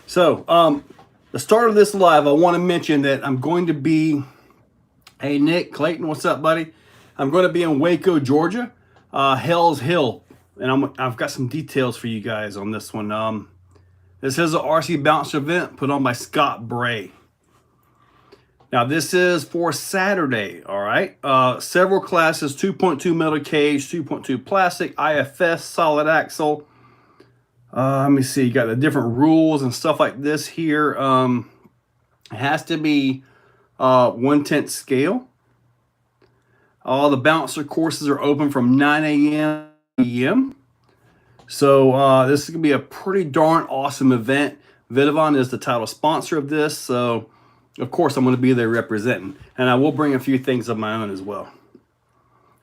So, the start of this live, I want to mention that I'm going to be, hey Nick Clayton, what's up, buddy? I'm going to be in Waco, Georgia, Hell's Hill, and I've got some details for you guys on this one. This is an RC Bounce event put on by Scott Bray. Now this is for Saturday, all right? Several classes: 2.2 metal cage, 2.2 plastic, IFS, solid axle. Let me see, you got the different rules and stuff like this here. It has to be 1/10 scale. All the bouncer courses are open from 9 a.m. p.m. So this is going to be a pretty darn awesome event. Vidavon is the title sponsor of this, so of course I'm going to be there representing. And I will bring a few things of my own as well.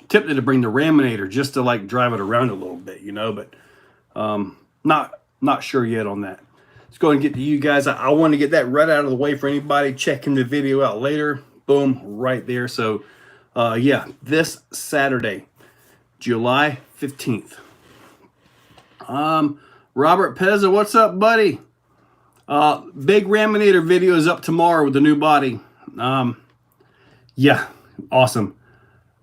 Tempted to bring the Raminator just to like drive it around a little bit, you know, but not sure yet on that. Let's go and get to you guys. I want to get that right out of the way for anybody checking the video out later. Boom, right there. So yeah, this Saturday, July 15th. Robert Pezza, what's up, buddy? Big Raminator video is up tomorrow with the new body. Yeah, awesome.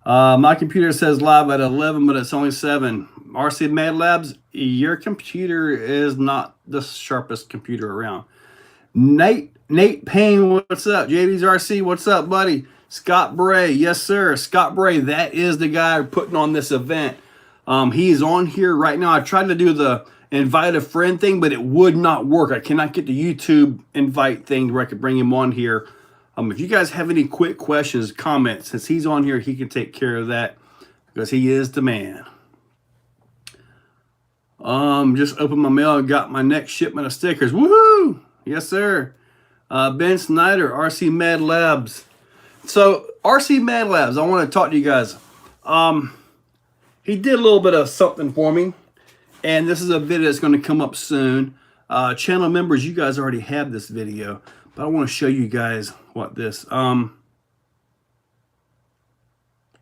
My computer says live at 11, but it's only 7. RC Mad Labs, your computer is not the sharpest computer around. Nate Payne, what's up? JD's RC, what's up, buddy? Scott Bray, yes sir, Scott Bray, that is the guy putting on this event. He's on here right now. I tried to do the invite a friend thing, but it would not work. I cannot get the YouTube invite thing where I could bring him on here. If you guys have any quick questions, comments, since he's on here, he can take care of that because he is the man. Just opened my mail and got my next shipment of stickers. Woohoo! Yes, sir. Ben Snyder, RC Mad Labs. So, RC Mad Labs, I want to talk to you guys. He did a little bit of something for me, and this is a video that's going to come up soon. Channel members, you guys already have this video, but I want to show you guys what this.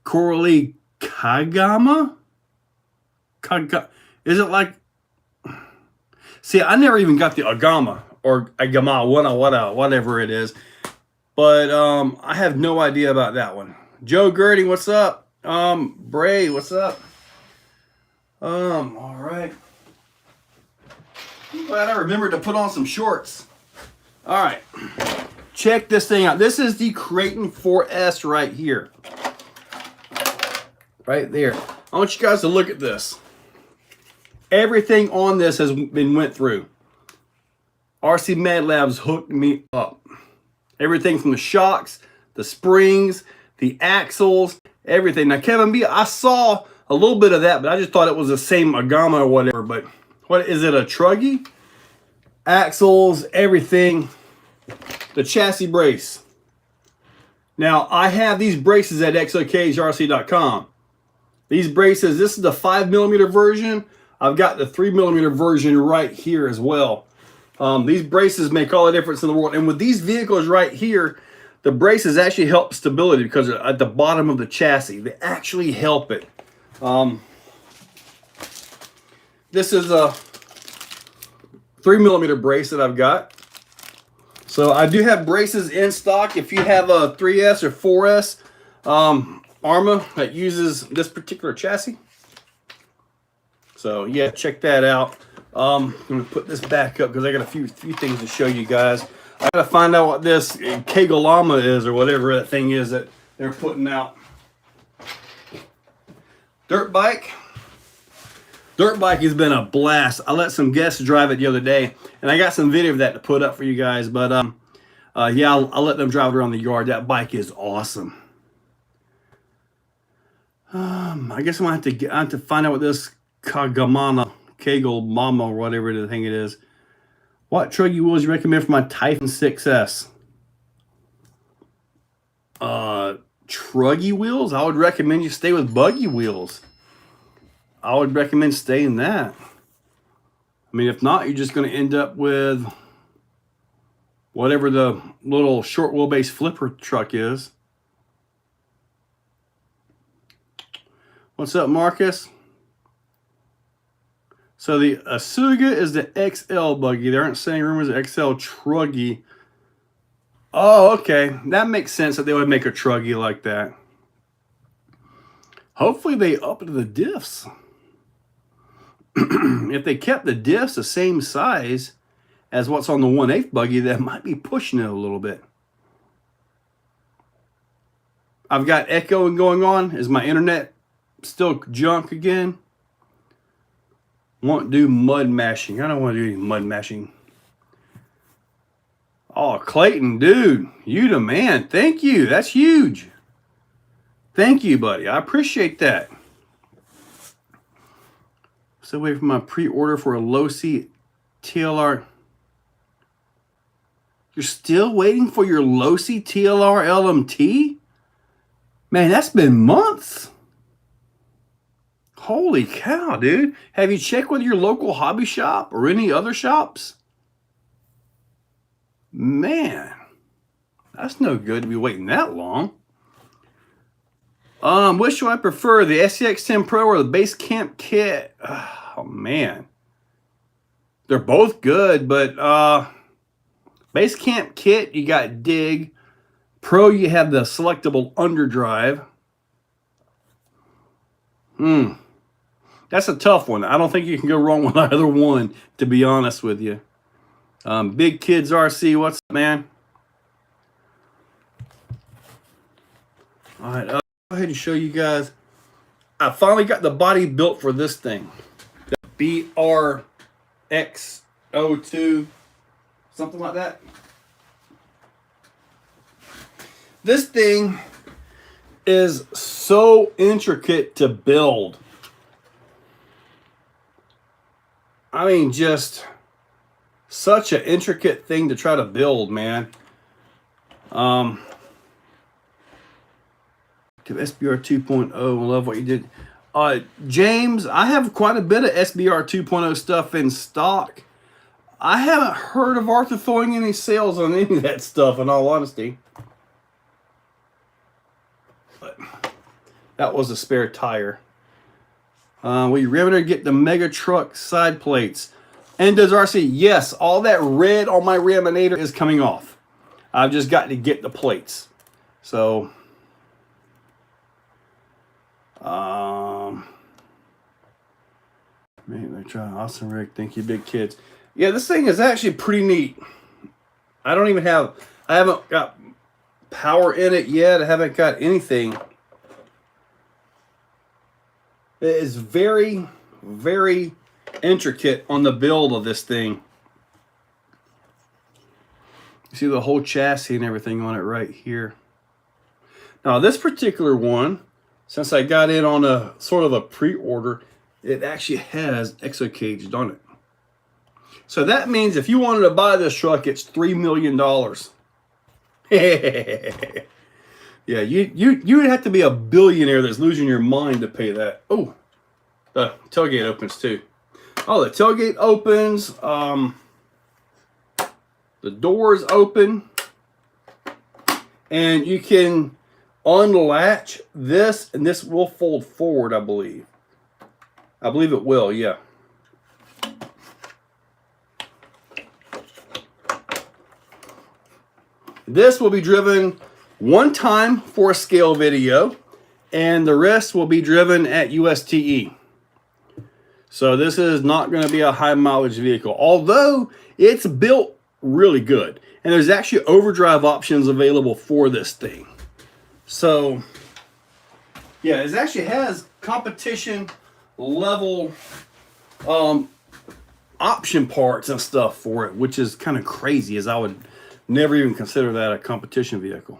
Coralie Kagama? Is it like... See, I never even got the Agama, or Agama, whatever it is. But I have no idea about that one. Joe Gertie, what's up? Bray, what's up? All right. I'm glad I remembered to put on some shorts. All right. Check this thing out. This is the Creighton 4S right here. Right there. I want you guys to look at this. Everything on this has been went through. RC Mad Labs hooked me up. Everything from the shocks, the springs, the axles, everything. Now, Kevin B, I saw a little bit of that, but I just thought it was the same Agama or whatever. But what is it, a Truggy? Axles, everything. The chassis brace. Now, I have these braces at exocageRC.com. These braces, this is the 5mm version. I've got the 3mm version right here as well. These braces make all the difference in the world. And with these vehicles right here, the braces actually help stability because they're at the bottom of the chassis. They actually help it. This is a 3mm brace that I've got. So I do have braces in stock. If you have a 3S or 4S Arma that uses this particular chassis. So yeah, check that out. I'm gonna put this back up because I got a few things to show you guys. I gotta find out what this Kegelama is or whatever that thing is that they're putting out. Dirt bike. Dirt bike has been a blast. I let some guests drive it the other day, and I got some video of that to put up for you guys. But yeah, I'll let them drive it around the yard. That bike is awesome. I guess I have to find out what this Kegel Mama or whatever the thing it is. What truggy wheels you recommend for my Typhon 6S? Truggy wheels? I would recommend you stay with buggy wheels. I would recommend staying that. I mean, if not, you're just going to end up with whatever the little short wheelbase flipper truck is. What's up, Marcus? So the Asuga is the XL buggy. They aren't saying rumors of XL truggy. Oh, okay. That makes sense that they would make a truggy like that. Hopefully they upped the diffs. If they kept the diffs the same size as what's on the 1/8 buggy, that might be pushing it a little bit. I've got echoing going on. Is my internet still junk again? Won't do mud mashing. I don't want to do any mud mashing. Oh, Clayton, dude, you the man. Thank you. That's huge. Thank you, buddy. I appreciate that. So wait for my pre-order for a Losi TLR. You're still waiting for your Losi TLR LMT? Man, that's been months. Holy cow, dude. Have you checked with your local hobby shop or any other shops? Man, that's no good to be waiting that long. Which do I prefer, the SCX-10 Pro or the Base Camp kit? Oh, man. They're both good, but Base Camp kit, you got Dig. Pro, you have the selectable underdrive. That's a tough one. I don't think you can go wrong with either one, to be honest with you. Big Kids RC, what's up, man? All right, go ahead and show you guys. I finally got the body built for this thing. The BRX02, something like that. This thing is so intricate to build. I mean, just such an intricate thing to try to build, man. SBR 2.0, I love what you did. James, I have quite a bit of SBR 2.0 stuff in stock. I haven't heard of Arthur throwing any sales on any of that stuff, in all honesty. But that was a spare tire. We remember to get the Mega Truck side plates. And does RC? Yes, all that red on my Raminator is coming off. I've just got to get the plates. So, man, they're trying. Awesome, Rick. Thank you, Big Kids. Yeah, this thing is actually pretty neat. I haven't got power in it yet. I haven't got anything. It is very, very intricate on the build of this thing. You see the whole chassis and everything on it right here. Now this particular one, since I got it on a sort of a pre-order, it actually has Exocaged on it. So that means if you wanted to buy this truck, it's $3 million. Yeah, you would have to be a billionaire that's losing your mind to pay that. Oh, the tailgate opens too. Oh, the tailgate opens. The doors open. And you can unlatch this, and this will fold forward, I believe. I believe it will, yeah. This will be driven one time for a scale video, and the rest will be driven at USTE. So this is not going to be a high mileage vehicle, although it's built really good. And there's actually overdrive options available for this thing. So yeah, it actually has competition level option parts and stuff for it, which is kind of crazy, as I would never even consider that a competition vehicle.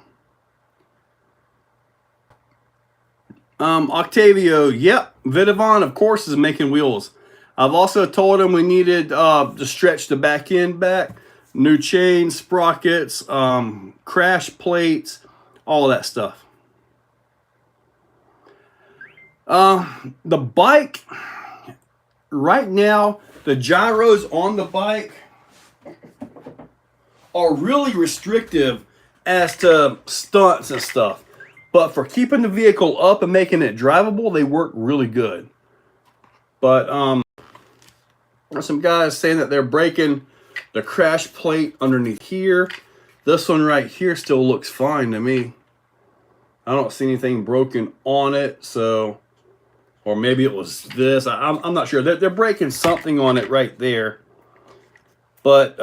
Octavio, yep, Vidavon, of course, is making wheels. I've also told him we needed to stretch the back end back, new chains, sprockets, crash plates, all that stuff. The bike, right now, the gyros on the bike are really restrictive as to stunts and stuff. But for keeping the vehicle up and making it drivable, they work really good. But There's some guys saying that they're breaking the crash plate underneath here. This one right here still looks fine to me. I don't see anything broken on it, so, or maybe it was this. I'm not sure. They're breaking something on it right there. But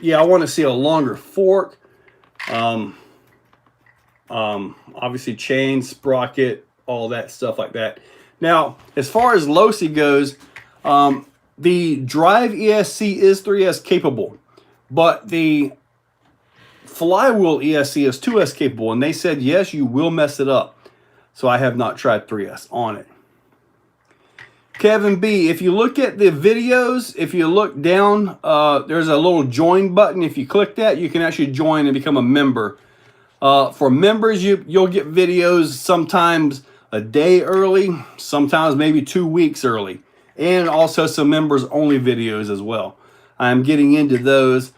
yeah, I want to see a longer fork. Obviously chain, sprocket, all that stuff like that. Now, as far as Losi goes, the Drive ESC is 3S capable, but the Flywheel ESC is 2S capable, and they said, yes, you will mess it up. So I have not tried 3S on it. Kevin B, if you look at the videos, if you look down, there's a little join button. If you click that, you can actually join and become a member. For members, you'll get videos sometimes a day early, sometimes maybe 2 weeks early, and also some members only videos as well. I'm getting into those.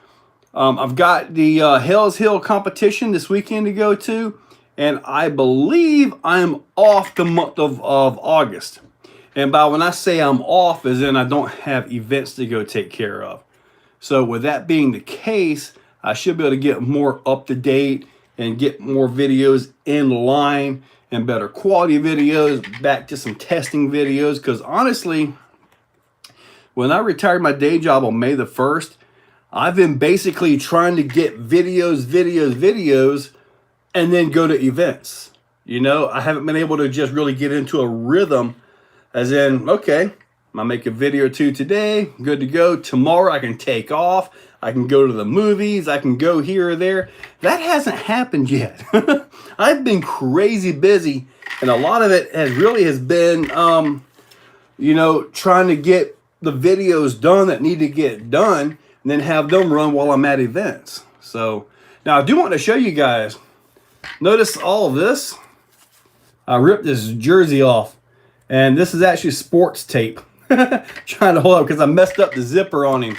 I've got the Hell's Hill competition this weekend to go to, and I believe I'm off the month of August. And by when I say I'm off, as in I don't have events to go take care of. So with that being the case, I should be able to get more up to date and get more videos in line and better quality videos, back to some testing videos. Because honestly, when I retired my day job on May the 1st, I've been basically trying to get videos, and then go to events. You know, I haven't been able to just really get into a rhythm, as in, okay, I make a video or two today, good to go. Tomorrow I can take off. I can go to the movies. I can go here or there. That hasn't happened yet. I've been crazy busy, and a lot of it has been, you know, trying to get the videos done that need to get done, and then have them run while I'm at events. So now I do want to show you guys. Notice all of this. I ripped this jersey off, and this is actually sports tape. Trying to hold up because I messed up the zipper on him.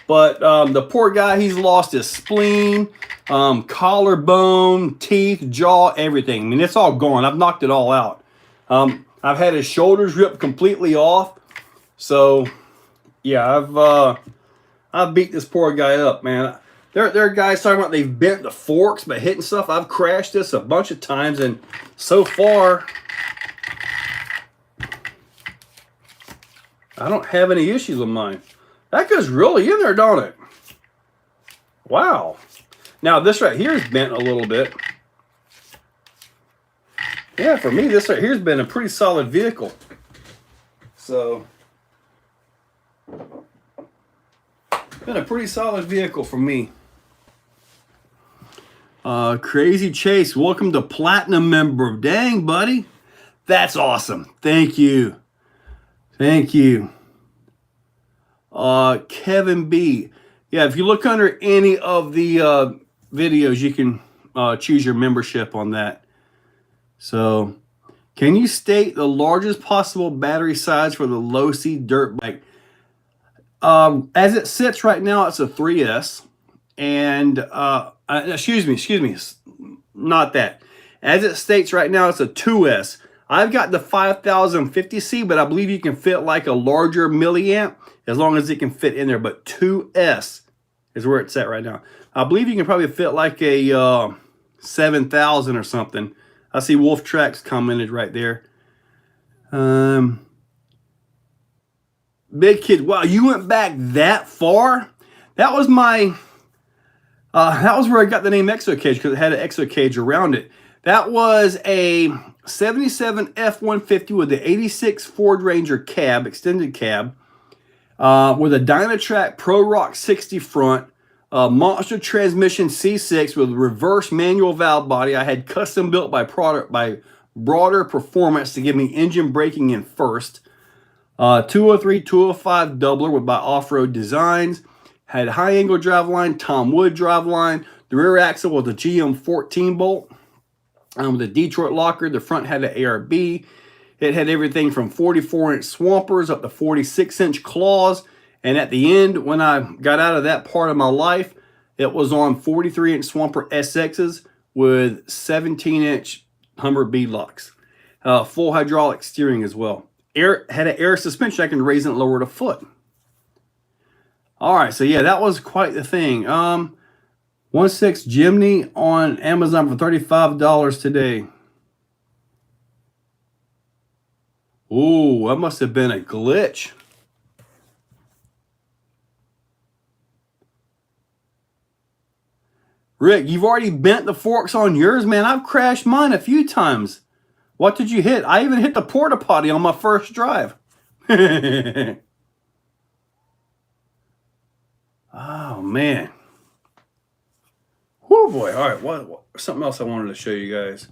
But the poor guy, he's lost his spleen, collarbone, teeth, jaw, everything. I mean, it's all gone. I've knocked it all out. I've had his shoulders ripped completely off. So yeah, I've beat this poor guy up, man. There are guys talking about they've bent the forks by hitting stuff. I've crashed this a bunch of times, and so far, I don't have any issues with mine. That goes really in there, don't it? Wow. Now, this right here is bent a little bit. Yeah, for me, this right here has been a pretty solid vehicle. So, been a pretty solid vehicle for me. Crazy Chase, welcome to Platinum member. Dang, buddy. That's awesome. Thank you. Thank you. Kevin B. Yeah, if you look under any of the videos, you can choose your membership on that. So, can you state the largest possible battery size for the Losi dirt bike? As it sits right now, it's a 3S. And, excuse me, not that. As it states right now, it's a 2S. I've got the 5050C, but I believe you can fit like a larger milliamp as long as it can fit in there. But 2S is where it's at right now. I believe you can probably fit like a 7000 or something. I see Wolf Tracks commented right there. Big Kids, wow, you went back that far? That was my, that was where I got the name Exocaged, because it had an Exocaged around it. That was a 77 F-150 with the 86 Ford Ranger cab, extended cab, with a Dynatrac Pro Rock 60 front, monster transmission C6 with reverse manual valve body. I had custom built by Broader Performance to give me engine braking in first. 203, 205 doubler with by Off-Road Designs. Had high angle driveline, Tom Wood driveline. The rear axle was a GM 14 bolt. With a Detroit locker. The front had an ARB. It had everything from 44-inch swampers up to 46-inch claws. And at the end, when I got out of that part of my life, it was on 43-inch swamper SXs with 17-inch Hummer beadlocks. Full hydraulic steering as well. Had an air suspension. I can raise and lower it a foot. All right, so yeah, that was quite the thing. 1.6 Jimny on Amazon for $35 today. Ooh, that must have been a glitch. Rick, you've already bent the forks on yours, man. I've crashed mine a few times. What did you hit? I even hit the porta potty on my first drive. Oh, man. Oh, boy. All right, what something else I wanted to show you guys.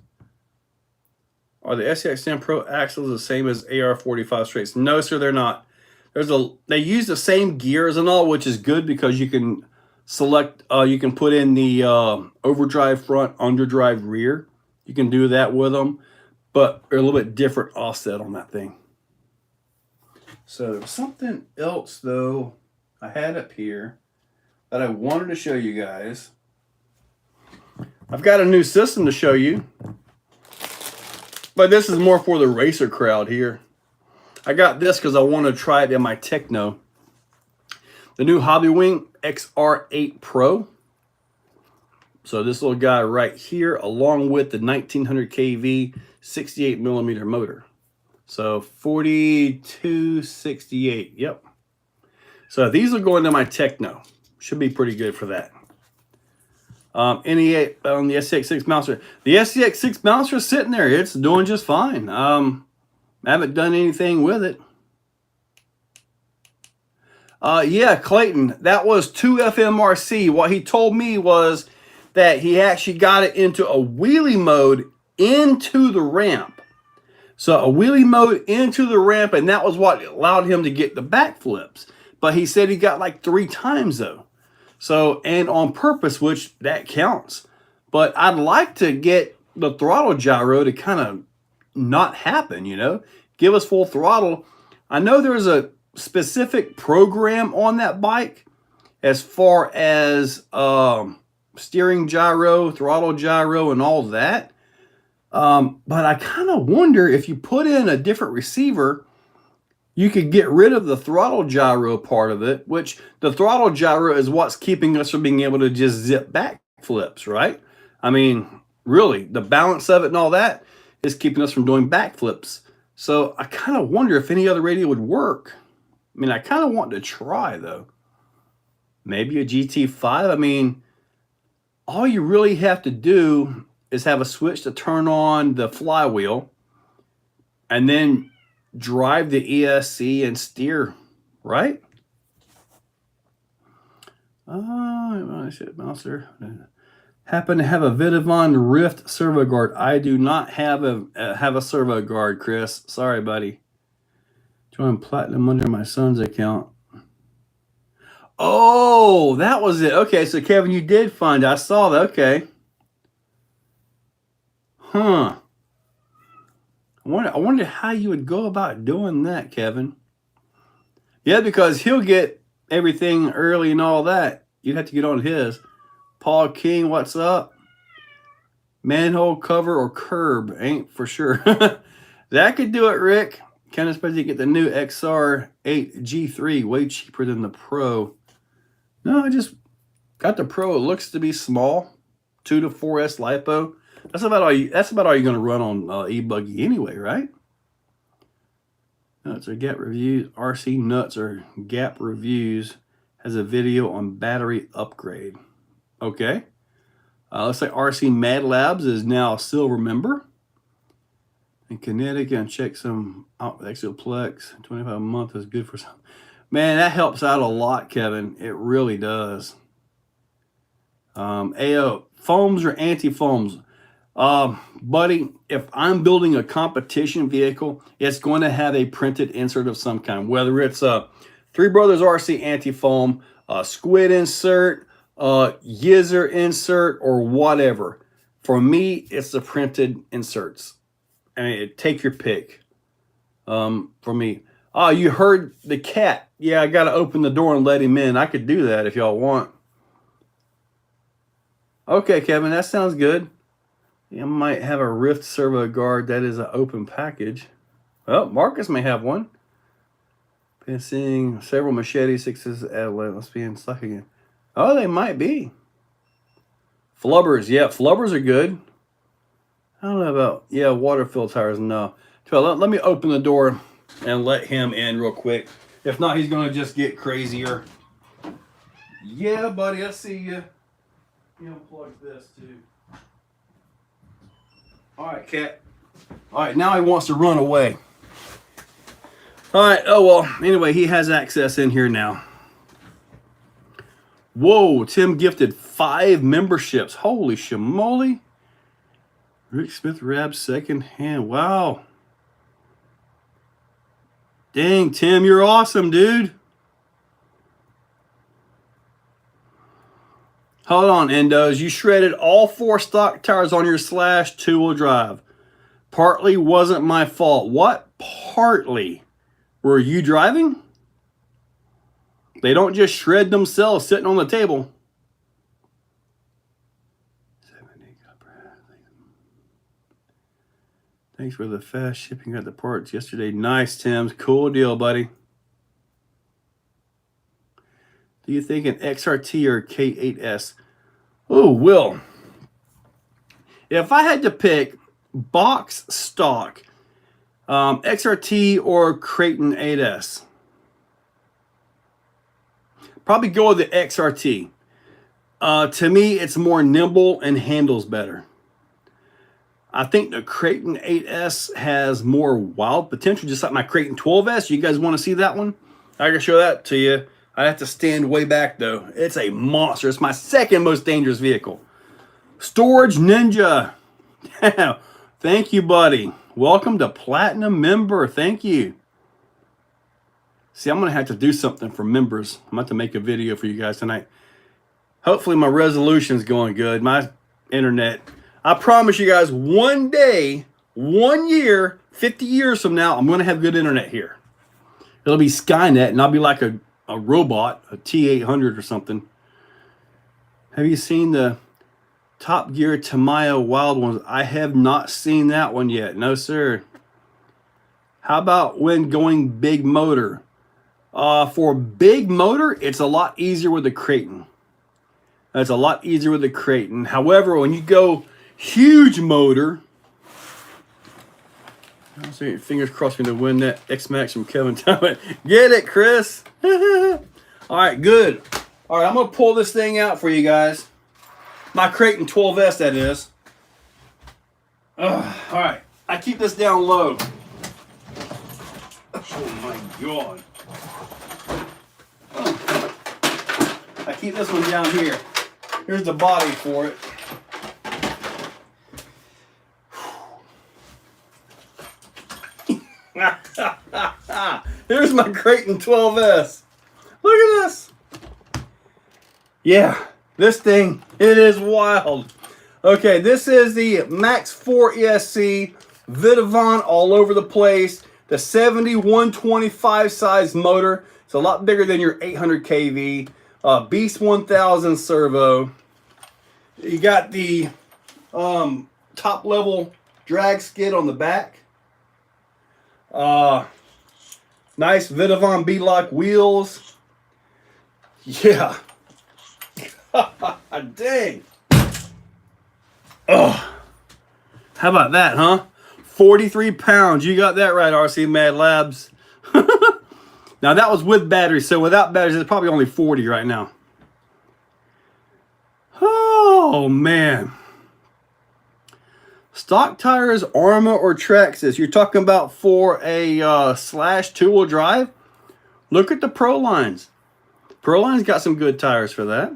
Are the SCX10 Pro axles the same as AR45 straights? No, sir, they're not. They use the same gears and all, which is good because you can select, you can put in the overdrive front, underdrive rear. You can do that with them, but they're a little bit different offset on that thing. So there was something else though I had up here that I wanted to show you guys. I've got a new system to show you, but this is more for the racer crowd here. I got this because I want to try it in my Techno. The new Hobbywing XR8 Pro. So this little guy right here, along with the 1900 kV 68 millimeter motor. So 4268, yep. So these will go into my Techno. Should be pretty good for that. NE8 on the SCX6 Mouser. The SCX6 Mouser is sitting there. It's doing just fine. I haven't done anything with it. Yeah, Clayton, that was 2FMRC. What he told me was that he actually got it into a wheelie mode into the ramp. So a wheelie mode into the ramp, and that was what allowed him to get the backflips. But he said he got like 3 times though. So, and on purpose, which that counts. But I'd like to get the throttle gyro to kind of not happen, you know, give us full throttle. I know there's a specific program on that bike as far as steering gyro, throttle gyro, and all that. But I kind of wonder if you put in a different receiver, you could get rid of the throttle gyro part of it, which the throttle gyro is what's keeping us from being able to just zip back flips, right? I mean, really, the balance of it and all that is keeping us from doing backflips. So I kind of wonder if any other radio would work. I mean, I kind of want to try, though. Maybe a GT5. I mean, all you really have to do is have a switch to turn on the flywheel and then drive the ESC and steer, right? Mouser. Happen to have a Vidavon Rift servo guard. I do not have a servo guard, Chris. Sorry, buddy. Join Platinum under my son's account. Oh, that was it. Okay, so Kevin, you did find it. I saw that. Okay. Huh. I wonder how you would go about doing that, Kevin. Yeah, because he'll get everything early and all that. You'd have to get on his. Paul King, what's up? Manhole cover or curb? Ain't for sure. That could do it, Rick. Kind of expect you get the new XR8 G3, way cheaper than the Pro. No, I just got the Pro. It looks to be small, 2 to 4S lipo. That's about all you're going to run on e-buggy anyway, right? Nuts or Gap Reviews. RC Nuts or Gap Reviews has a video on battery upgrade. Okay. Looks like RC Mad Labs is now a silver member. In Connecticut, and check some out with Exoplex. 25 a month is good for some. Man, that helps out a lot, Kevin. It really does. AO, foams or anti-foams? Buddy, if I'm building a competition vehicle, it's going to have a printed insert of some kind, whether it's a Three Brothers RC anti-foam, a Squid insert, Yizzer insert, or whatever. For me, it's the printed inserts. I mean, take your pick. For me. Oh, you heard the cat. Yeah, I got to open the door and let him in. I could do that if y'all want. Okay, Kevin, that sounds good. I might have a Rift servo guard that is an open package. Oh, Marcus may have one. Been seeing several machete 6s at let's be in stock again. Oh, they might be. Flubbers, yeah, flubbers are good. I don't know about, yeah, water-filled tires, no. So let me open the door and let him in real quick. If not, he's going to just get crazier. Yeah, buddy, I see you. You unplug this, too. All right, cat. All right, now he wants to run away. All right, oh, well, anyway, he has access in here now. Whoa, Tim gifted 5 memberships. Holy shamoly. Rick Smith Rab second hand. Wow. Dang, Tim, you're awesome, dude. Hold on, Endos. You shredded all 4 stock tires on your Slash 2-wheel drive. Partly wasn't my fault. What? Partly? Were you driving? They don't just shred themselves sitting on the table. Thanks for the fast shipping at the parts yesterday. Nice, Tim. Cool deal, buddy. Do you think an XRT or K8S? Oh, Will. If I had to pick box stock, XRT or Creighton 8S, probably go with the XRT. To me, it's more nimble and handles better. I think the Creighton 8S has more wild potential, just like my Creighton 12S. You guys want to see that one? I can show that to you. I have to stand way back, though. It's a monster. It's my second most dangerous vehicle. Storage Ninja. Thank you, buddy. Welcome to Platinum member. Thank you. See, I'm going to have to do something for members. I'm going to have to make a video for you guys tonight. Hopefully my resolution's going good. My internet. I promise you guys, one day, 1 year, 50 years from now, I'm going to have good internet here. It'll be Skynet, and I'll be like a robot, a T-800 or something. Have you seen the Top Gear Tamiya Wild Ones? I have not seen that one yet. No, sir. How about when going big motor? For big motor, it's a lot easier with the Creighton. It's a lot easier with the Creighton. However, when you go huge motor, I'll see, fingers crossed me to win that X-Max from Kevin Thomas. Get it, Chris? All right, good. All right, I'm going to pull this thing out for you guys. My Creighton 12S, that is. All right, I keep this down low. Oh, my God. I keep this one down here. Here's the body for it. Here's my Creighton 12S. Look at this. Yeah, this thing, it is wild. Okay, this is the Max 4 ESC Vidavon all over the place. The 7125 size motor. It's a lot bigger than your 800 kV. Beast 1000 servo. You got the top level drag skid on the back. Nice Vidavon B-Lock wheels. Yeah. Dang. Oh. How about that, huh? 43 pounds. You got that right, RC Mad Labs. Now, that was with batteries, so without batteries, it's probably only 40 right now. Oh, man. Stock tires, Arma, or Traxxas. You're talking about for a Slash 2-wheel drive? Look at the Prolines. Proline's got some good tires for that.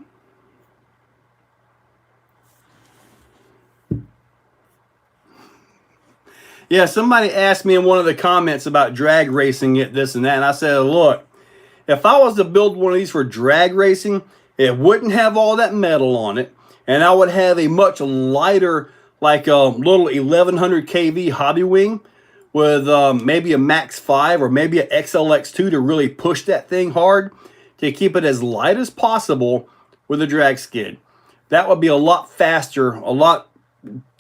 Yeah, somebody asked me in one of the comments about drag racing it, this and that. And I said, look, if I was to build one of these for drag racing, it wouldn't have all that metal on it. And I would have a much lighter, like a little 1100 kV hobby wing with maybe a Max 5 or maybe an XLX2 to really push that thing hard to keep it as light as possible with a drag skid. That would be a lot faster, a lot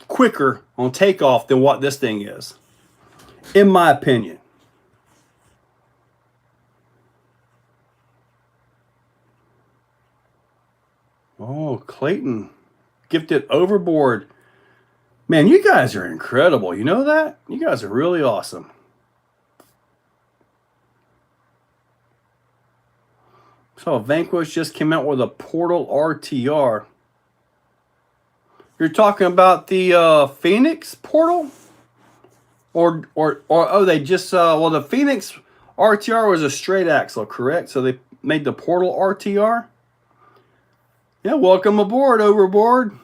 quicker on takeoff than what this thing is, in my opinion. Oh, Clayton gifted overboard. Man, you guys are incredible. You know that? You guys are really awesome. So Vanquish just came out with a Portal RTR. You're talking about the Phoenix Portal? Or oh, they just well, the Phoenix RTR was a straight axle, correct? So they made the Portal RTR. Yeah, welcome aboard, Overboard.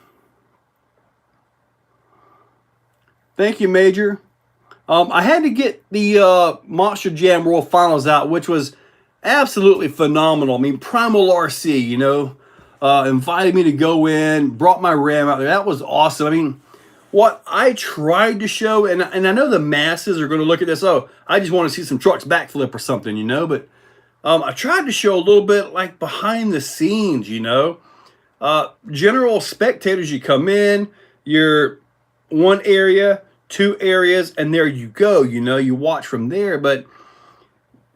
Thank you, Major. I had to get the Monster Jam World Finals out, which was absolutely phenomenal. I mean, Primal RC, you know, invited me to go in, brought my Ram out there. That was awesome. I mean, what I tried to show, and I know the masses are going to look at this, oh, I just want to see some trucks backflip or something, you know, but I tried to show a little bit like behind the scenes, you know. General spectators, you come in, you're one area, two areas, and there you go, you know, you watch from there. But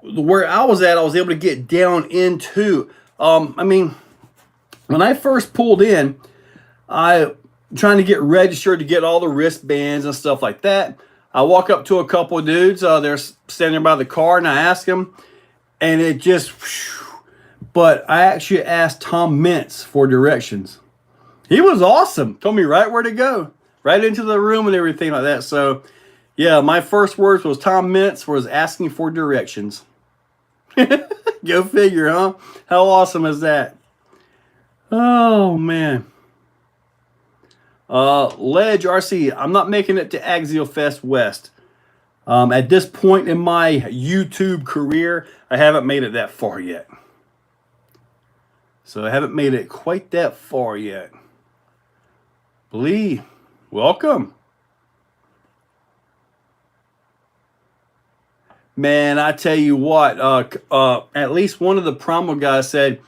where I was at, I was able to get down into, I mean, when I first pulled in, I trying to get registered to get all the wristbands and stuff like that. I walk up to a couple of dudes, they're standing by the car, and I ask them, and it just, whew, but I actually asked Tom Mintz for directions. He was awesome. Told me right where to go, right into the room and everything like that. So, yeah, my first words was Tom Mintz was asking for directions. Go figure, huh? How awesome is that? Oh, man. Ledge RC, I'm not making it to Axial Fest West. At this point in my YouTube career, I haven't made it that far yet. So I haven't made it quite that far yet. Lee, welcome. Man, I tell you what, at least one of the Primal guys said,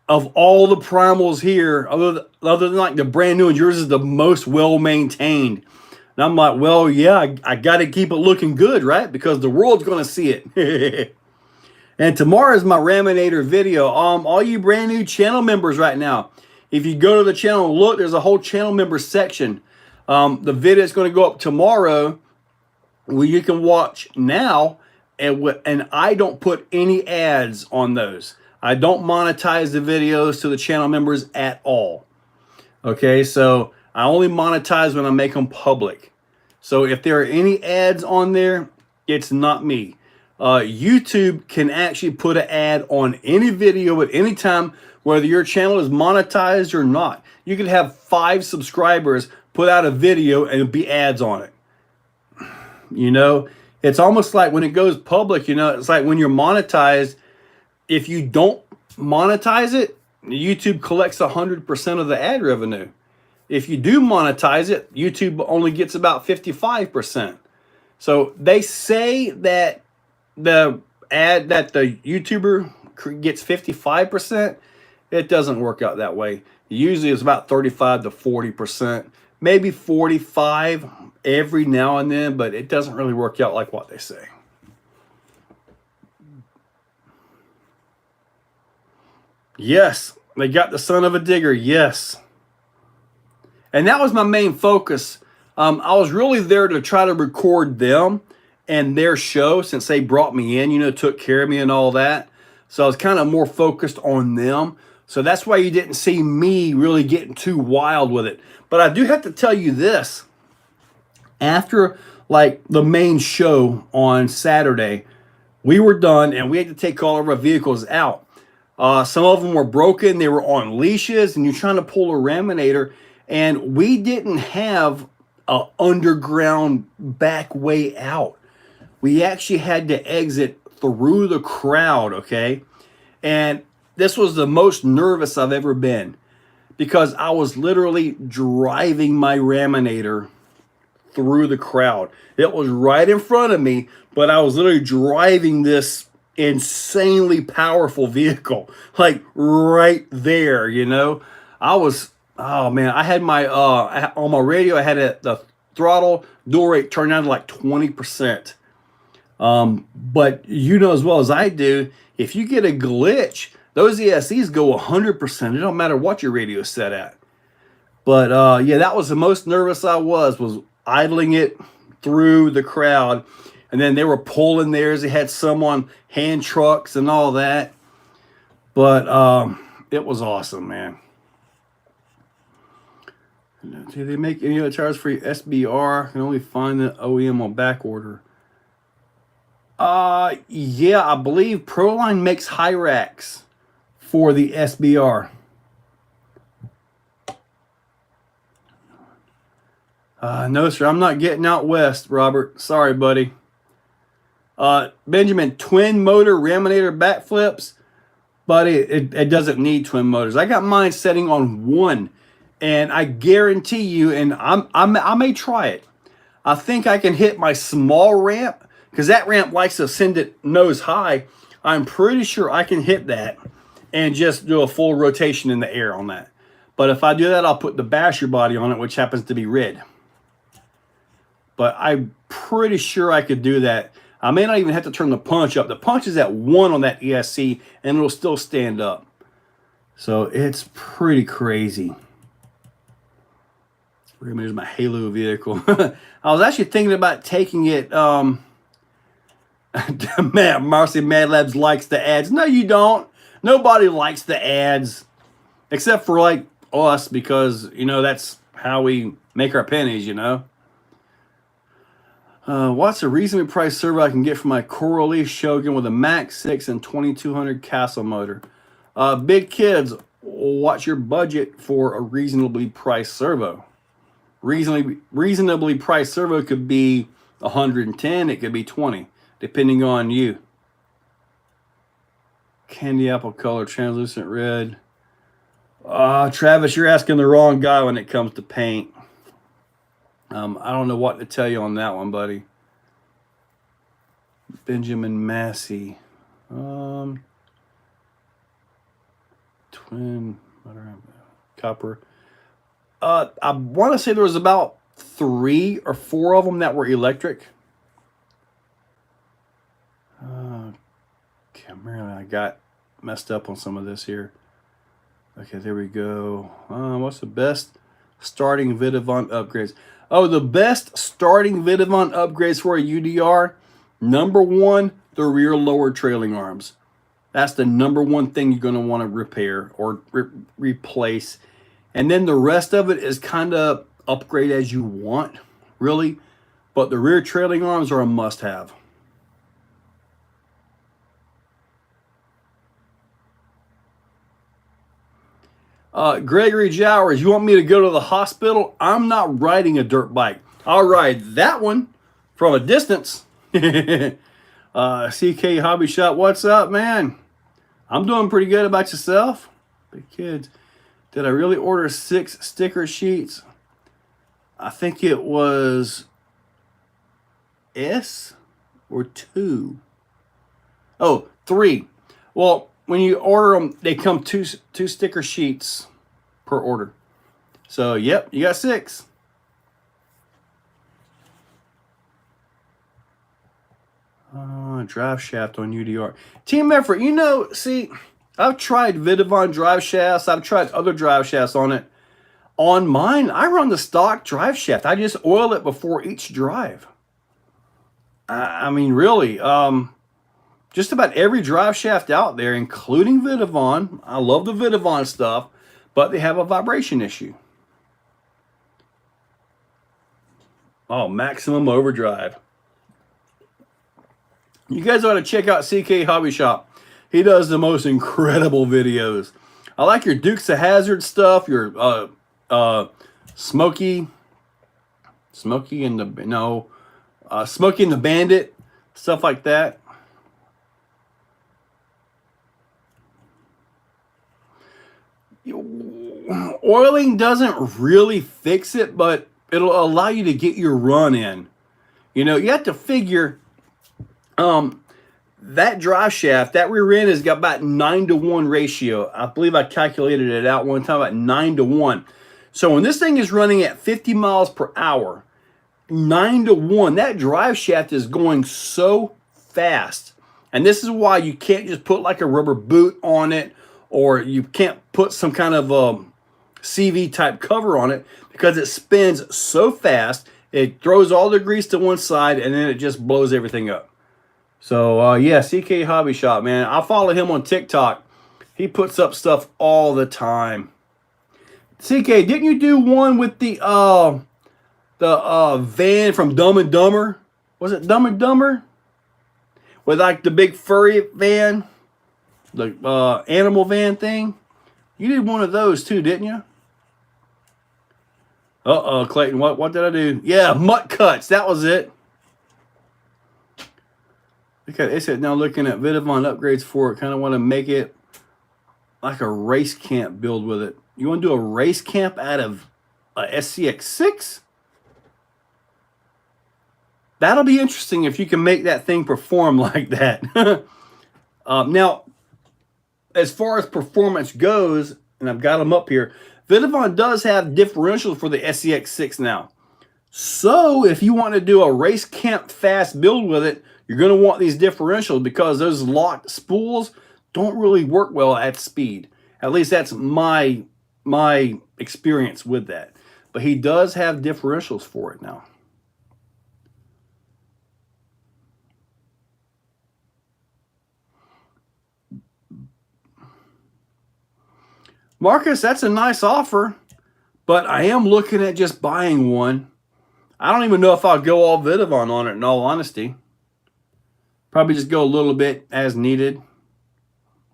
of all the Primals here, other than like the brand new ones, yours is the most well-maintained. And I'm like, well, yeah, I got to keep it looking good, right? Because the world's going to see it. And tomorrow is my Raminator video. All you brand new channel members right now, if you go to the channel and look, there's a whole channel member section. The video is going to go up tomorrow where you can watch now, and I don't put any ads on those. I don't monetize the videos to the channel members at all. Okay, so I only monetize when I make them public. So if there are any ads on there, it's not me. YouTube can actually put an ad on any video at any time, whether your channel is monetized or not. You could have 5 subscribers put out a video and it'd be ads on it. You know, it's almost like when it goes public, you know, it's like when you're monetized, if you don't monetize it, YouTube collects 100% of the ad revenue. If you do monetize it, YouTube only gets about 55%. So they say that the YouTuber gets 55%. It doesn't work out that way. Usually it's about 35 to 40%, maybe 45 every now and then, but it doesn't really work out like what they say. Yes, they got the son of a digger. Yes. And that was my main focus. I was really there to try to record them and their show since they brought me in, you know, took care of me and all that. So I was kind of more focused on them. So that's why you didn't see me really getting too wild with it. But I do have to tell you this. After like the main show on Saturday, we were done and we had to take all of our vehicles out. Some of them were broken. They were on leashes and you're trying to pull a Raminator. And we didn't have an underground back way out. We actually had to exit through the crowd, okay? And this was the most nervous I've ever been because I was literally driving my Raminator through the crowd. It was right in front of me, but I was literally driving this insanely powerful vehicle, like right there, you know? Oh man, I had my, on my radio, I had the throttle dual rate turned down to like 20%. But you know as well as I do, if you get a glitch, Those ESCs go 100%. It don't matter what your radio is set at. But yeah, that was the most nervous I was idling it through the crowd. And then they were pulling theirs. They had some on hand trucks and all that. But it was awesome, man. Do they make any other tires for SBR? I can only find the OEM on back order. Yeah, I believe Proline makes high racks for the SBR. No, sir, I'm not getting out west, Robert. Sorry, buddy. Benjamin, twin motor Raminator backflips. Buddy, it doesn't need twin motors. I got mine setting on 1. And I guarantee you, and I may try it. I think I can hit my small ramp, because that ramp likes to send it nose high. I'm pretty sure I can hit that and just do a full rotation in the air on that. But if I do that, I'll put the basher body on it, which happens to be red. But I'm pretty sure I could do that. I may not even have to turn the punch up. The punch is at 1 on that ESC, and it'll still stand up. So it's pretty crazy. Here's my Halo vehicle. I was actually thinking about taking it. Marcy Mad Labs likes the ads. No, you don't. Nobody likes the ads. Except for like us, because, you know, that's how we make our pennies, you know. What's a reasonably priced servo I can get for my Coralie Shogun with a Max 6 and 2200 Castle motor? Big kids, what's your budget for a reasonably priced servo? Reasonably priced servo could be 110, it could be 20, depending on you. Candy apple color, translucent red. Travis, you're asking the wrong guy when it comes to paint. I don't know what to tell you on that one, buddy. Benjamin Massey. Twin copper. I want to say there was about 3 or 4 of them that were electric. Camera, I got messed up on some of this here. Okay, there we go. What's the best starting Vidavant upgrades? Oh, the best starting Vidavant upgrades for a UDR. Number 1, the rear lower trailing arms. That's the number 1 thing you're going to want to repair or replace. And then the rest of it is kind of upgrade as you want, really. But the rear trailing arms are a must-have. Gregory Jowers, you want me to go to the hospital? I'm not riding a dirt bike. I'll ride that one from a distance. CK Hobby Shop, what's up, man? I'm doing pretty good. About yourself? Big kids. Did I really order 6 sticker sheets? I think it was S or 2. Oh, 3. Well, when you order them, they come two sticker sheets per order. So, yep, you got 6. Drive shaft on UDR. Team effort, you know, see, I've tried Vidavant drive shafts. I've tried other drive shafts on it. On mine, I run the stock drive shaft. I just oil it before each drive. I mean, really, just about every drive shaft out there, including Vidavant. I love the Vidavant stuff, but they have a vibration issue. Oh, maximum overdrive. You guys ought to check out CK Hobby Shop. He does the most incredible videos. I like your Dukes of Hazzard stuff, your Smokey and the Bandit, stuff like that. Oiling doesn't really fix it, but it'll allow you to get your run in. You know, you have to figure that drive shaft, that rear end has got about 9-to-1 ratio. I believe I calculated it out one time, about 9-to-1. So when this thing is running at 50 miles per hour, 9-to-1, that drive shaft is going so fast. And this is why you can't just put like a rubber boot on it or you can't put some kind of CV type cover on it because it spins so fast. It throws all the grease to one side and then it just blows everything up. So yeah, CK Hobby Shop, man. I follow him on TikTok. He puts up stuff all the time. CK, didn't you do one with the van from Dumb and Dumber? Was it Dumb and Dumber? With like the big furry van, the animal van thing. You did one of those too, didn't you? Uh-oh, Clayton, what did I do? Yeah, mutt cuts. That was it. Okay, they said now looking at Vidavon upgrades for it, kind of want to make it like a race camp build with it. You want to do a race camp out of a SCX6? That'll be interesting if you can make that thing perform like that. Now, as far as performance goes, and I've got them up here, Vidavon does have differentials for the SCX6 now. So if you want to do a race camp fast build with it, you're going to want these differentials because those locked spools don't really work well at speed. At least that's my experience with that. But he does have differentials for it now. Marcus, that's a nice offer, but I am looking at just buying one. I don't even know if I'll go all Vidavon on it, in all honesty. Probably just go a little bit as needed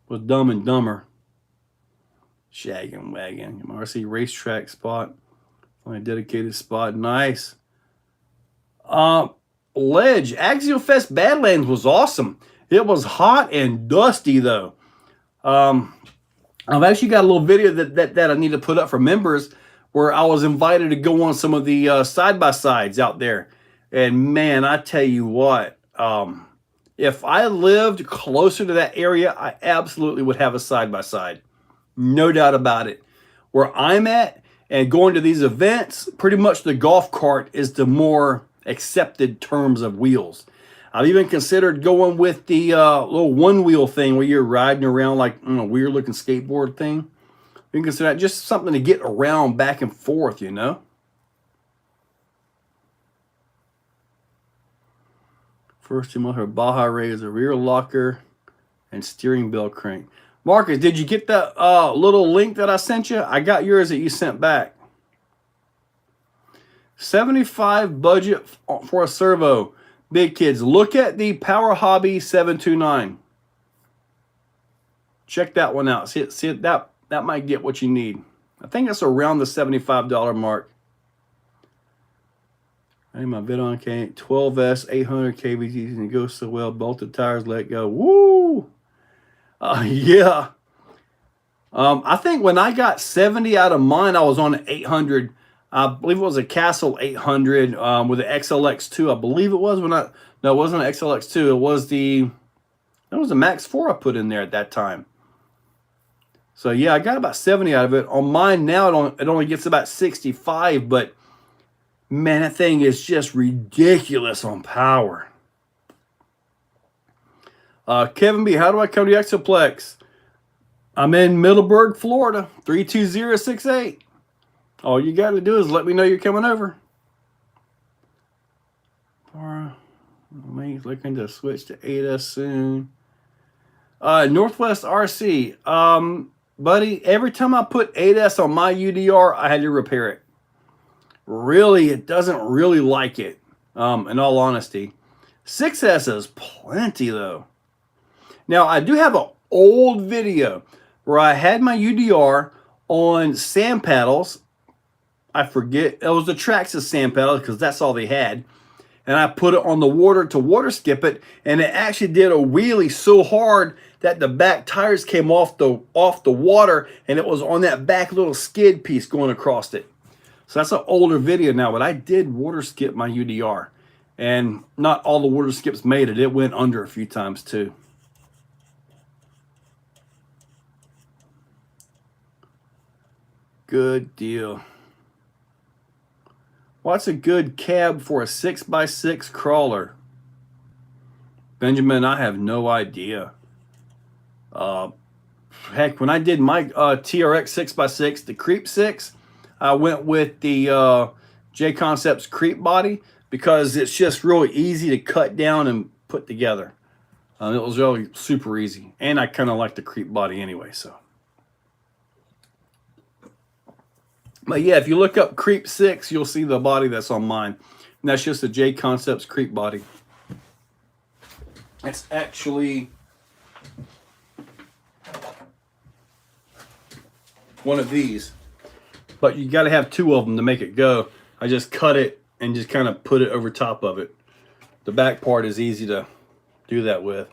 with Dumb and Dumber. Shaggin' Wagon. RC racetrack spot. My dedicated spot. Nice. Ledge. Axial Fest Badlands was awesome. It was hot and dusty, though. I've actually got a little video that I need to put up for members where I was invited to go on some of the side-by-sides out there. And, man, I tell you what, if I lived closer to that area, I absolutely would have a side-by-side. No doubt about it. Where I'm at and going to these events, pretty much the golf cart is the more accepted terms of wheels. I've even considered going with the little one-wheel thing where you're riding around like a weird-looking skateboard thing. You can consider that just something to get around back and forth, you know? First, you must have Baja Razor, rear locker, and steering bell crank. Marcus, did you get that little link that I sent you? I got yours that you sent back. 75 budget for a servo. Big kids, look at the Power Hobby 729. Check that one out. See it, that might get what you need. I think it's around the $75 mark. I need my Vidon K 12S 800 kVT and it goes so well. Bolted tires, let go. Woo! Yeah. I think when I got 70 out of mine, I was on an 800. I believe it was a Castle 800 with an XLX2. I believe it was no, it wasn't an XLX2. It was the Max 4 I put in there at that time. So yeah, I got about 70 out of it. On mine now, it only gets about 65, but man, that thing is just ridiculous on power. Kevin B, how do I come to Exoplex? I'm in Middleburg, Florida, 32068. All you got to do is let me know you're coming over. Looking to switch to 8S soon. Northwest RC. Buddy, every time I put 8S on my UDR, I had to repair it. Really, it doesn't really like it, in all honesty. 6S is plenty, though. Now, I do have an old video where I had my UDR on sand paddles. I forget. It was the Traxxas sand paddle because that's all they had. And I put it on the water to water skip it. And it actually did a wheelie so hard that the back tires came off the water. And it was on that back little skid piece going across it. So that's an older video now. But I did water skip my UDR. And not all the water skips made it. It went under a few times too. Good deal. What's a good cab for a 6x6 crawler? Benjamin, I have no idea. heck, when I did my TRX 6x6, the Creep 6, I went with the J Concepts Creep body because it's just really easy to cut down and put together. It was really super easy, and I kind of like the Creep body anyway. So, but yeah, if you look up Creep 6, you'll see the body that's on mine, and that's just the J Concepts Creep body. It's actually one of these, but you got to have two of them to make it go. I just cut it and just kind of put it over top of it. The back part is easy to do that with.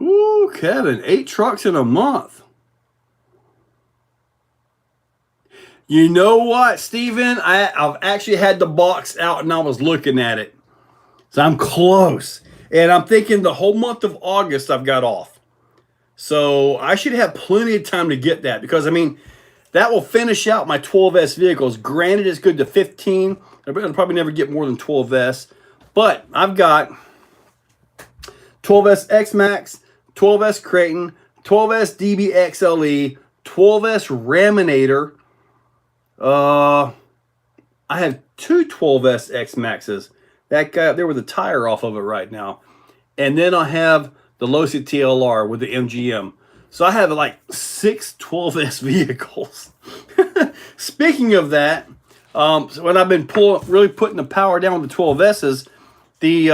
Ooh, Kevin, 8 trucks in a month. You know what, Steven? I've actually had the box out and I was looking at it. So I'm close. And I'm thinking the whole month of August I've got off. So I should have plenty of time to get that because, I mean, that will finish out my 12S vehicles. Granted, it's good to 15. I'll probably never get more than 12S. But I've got 12S X-Max, 12S Creighton, 12S DB XLE, 12S Raminator. I have 2 12S X-Maxes. That guy there with the tire off of it right now. And then I have the Losi TLR with the MGM. So I have like 6 12S vehicles. Speaking of that, so when I've been really putting the power down with the 12S's, the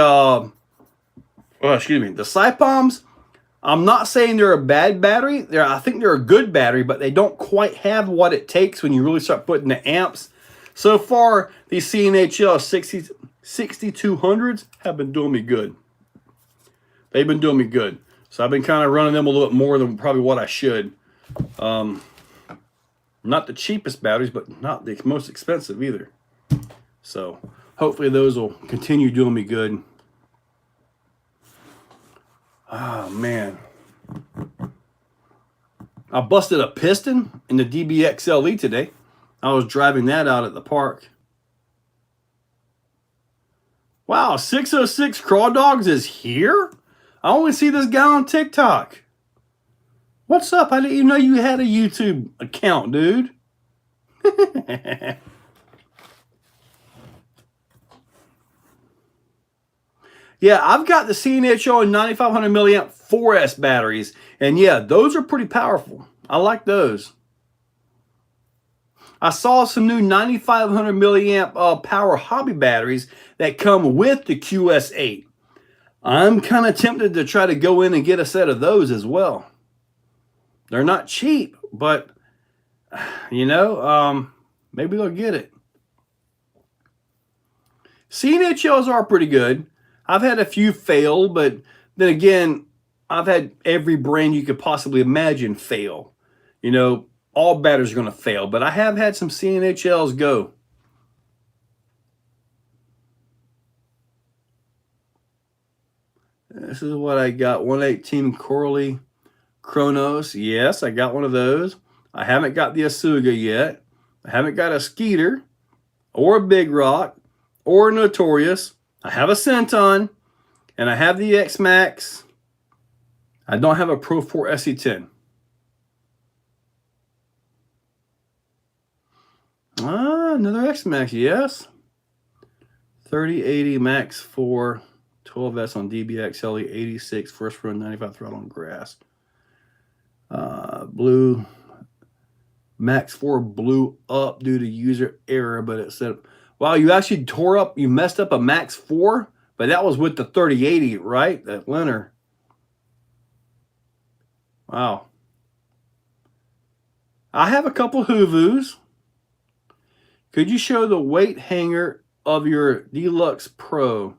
Saipoms, I'm not saying they're a bad battery. I think they're a good battery, but they don't quite have what it takes when you really start putting the amps. So far, these CNHL 6200s have been doing me good. They've been doing me good. So I've been kind of running them a little bit more than probably what I should. Not the cheapest batteries, but not the most expensive either. So hopefully those will continue doing me good. Oh, man. I busted a piston in the DBXLE today. I was driving that out at the park. Wow, 606 Craw Dogs is here? I only see this guy on TikTok. What's up? I didn't even know you had a YouTube account, dude. Yeah, I've got the CNHO and 9500 milliamp 4S batteries. And yeah, those are pretty powerful. I like those. I saw some new 9500 milliamp power hobby batteries that come with the QS8. I'm kind of tempted to try to go in and get a set of those as well. They're not cheap, but, you know, maybe they'll get it. CNHLs are pretty good. I've had a few fail, but then again, I've had every brand you could possibly imagine fail. You know, all batteries are going to fail, but I have had some CNHLs go. This is what I got, 118 Corley Chronos. Yes, I got one of those. I haven't got the Asuga yet. I haven't got a Skeeter or a Big Rock or a Notorious. I have a Centon, and I have the X-Max. I don't have a Pro 4 SE10. Another X-Max, yes. 3080 Max 4, 12S on DBXLE, 86 first run, 95 throttle on grass. Blue Max 4 blew up due to user error, but it said, wow, you actually you messed up a Max 4, but that was with the 3080, right? That Leonard. Wow. I have a couple Hoovus. Could you show the weight hanger of your Deluxe Pro?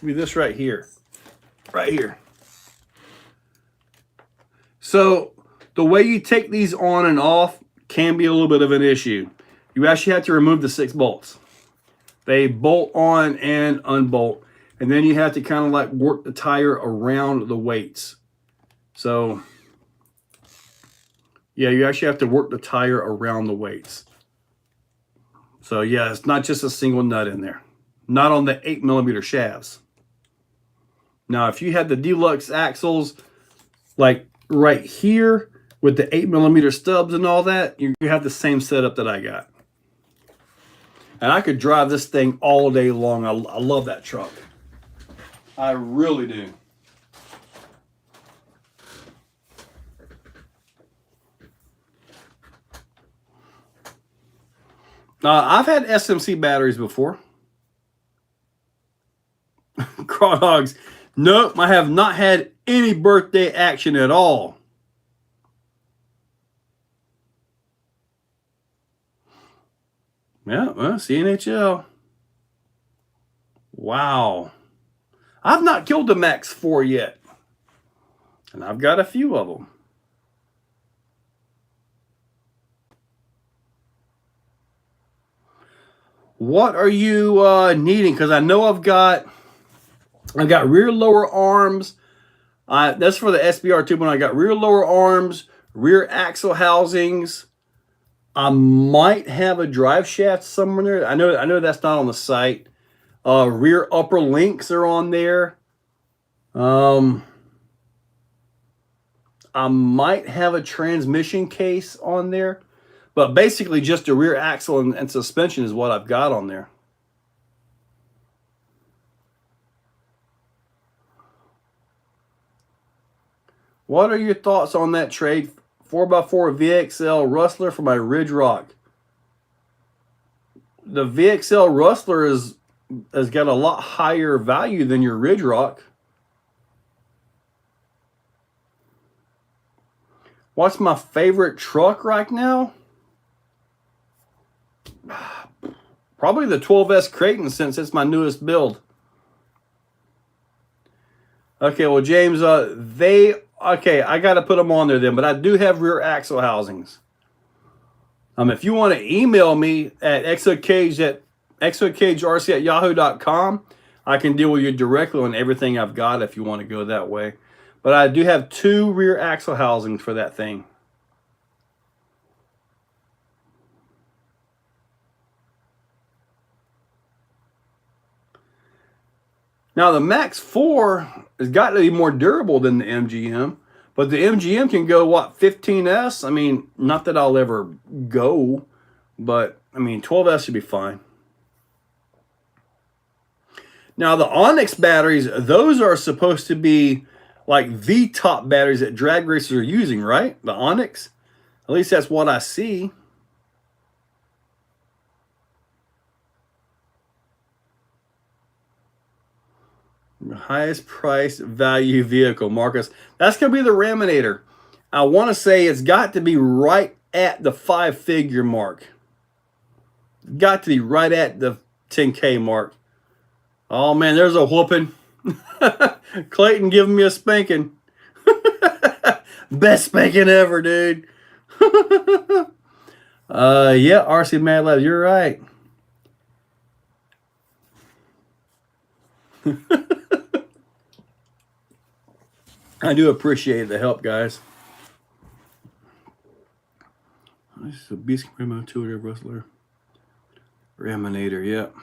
Be this right here. Right here. So the way you take these on and off can be a little bit of an issue. you actually have to remove the 6 bolts. They bolt on and unbolt. And then you have to kind of like work the tire around the weights. So, yeah, you actually have to work the tire around the weights. So, yeah, it's not just a single nut in there. Not on the 8mm shafts. Now, if you had the deluxe axles, like right here with the 8mm stubs and all that, you have the same setup that I got. And I could drive this thing all day long. I love that truck. I really do. I've had SMC batteries before. Crawdogs. Nope, I have not had any birthday action at all. Yeah, well, CNHL. Wow. I've not killed the Max 4 yet. And I've got a few of them. What are you needing? Because I know I've got rear lower arms. That's for the SBR 2, but I got rear lower arms, rear axle housings. I might have a drive shaft somewhere there. I know that's not on the site. Rear upper links are on there. I might have a transmission case on there. But basically just a rear axle and suspension is what I've got on there. What are your thoughts on that trade? 4x4 VXL Rustler for my Ridge Rock. The VXL Rustler has got a lot higher value than your Ridge Rock. What's my favorite truck right now? Probably the 12S Creighton, since it's my newest build. Okay, well, James, okay, I got to put them on there then, but I do have rear axle housings. If you want to email me at exocagerc@yahoo.com, I can deal with you directly on everything I've got if you want to go that way. But I do have 2 rear axle housings for that thing. Now, the Max 4 has got to be more durable than the MGM, but the MGM can go, what, 15S? I mean, not that I'll ever go, but, I mean, 12S should be fine. Now, the Onyx batteries, those are supposed to be like the top batteries that drag racers are using, right? The Onyx? At least that's what I see. Highest price value vehicle, Marcus. That's going to be the Raminator. I want to say it's got to be right at the 5-figure mark. Got to be right at the 10K mark. Oh, man, there's a whooping. Clayton giving me a spanking. Best spanking ever, dude. Yeah, RC Mad Lab, you're right. I do appreciate the help, guys. This is a Beast Promoto Tutor Rustler. Raminator, yep.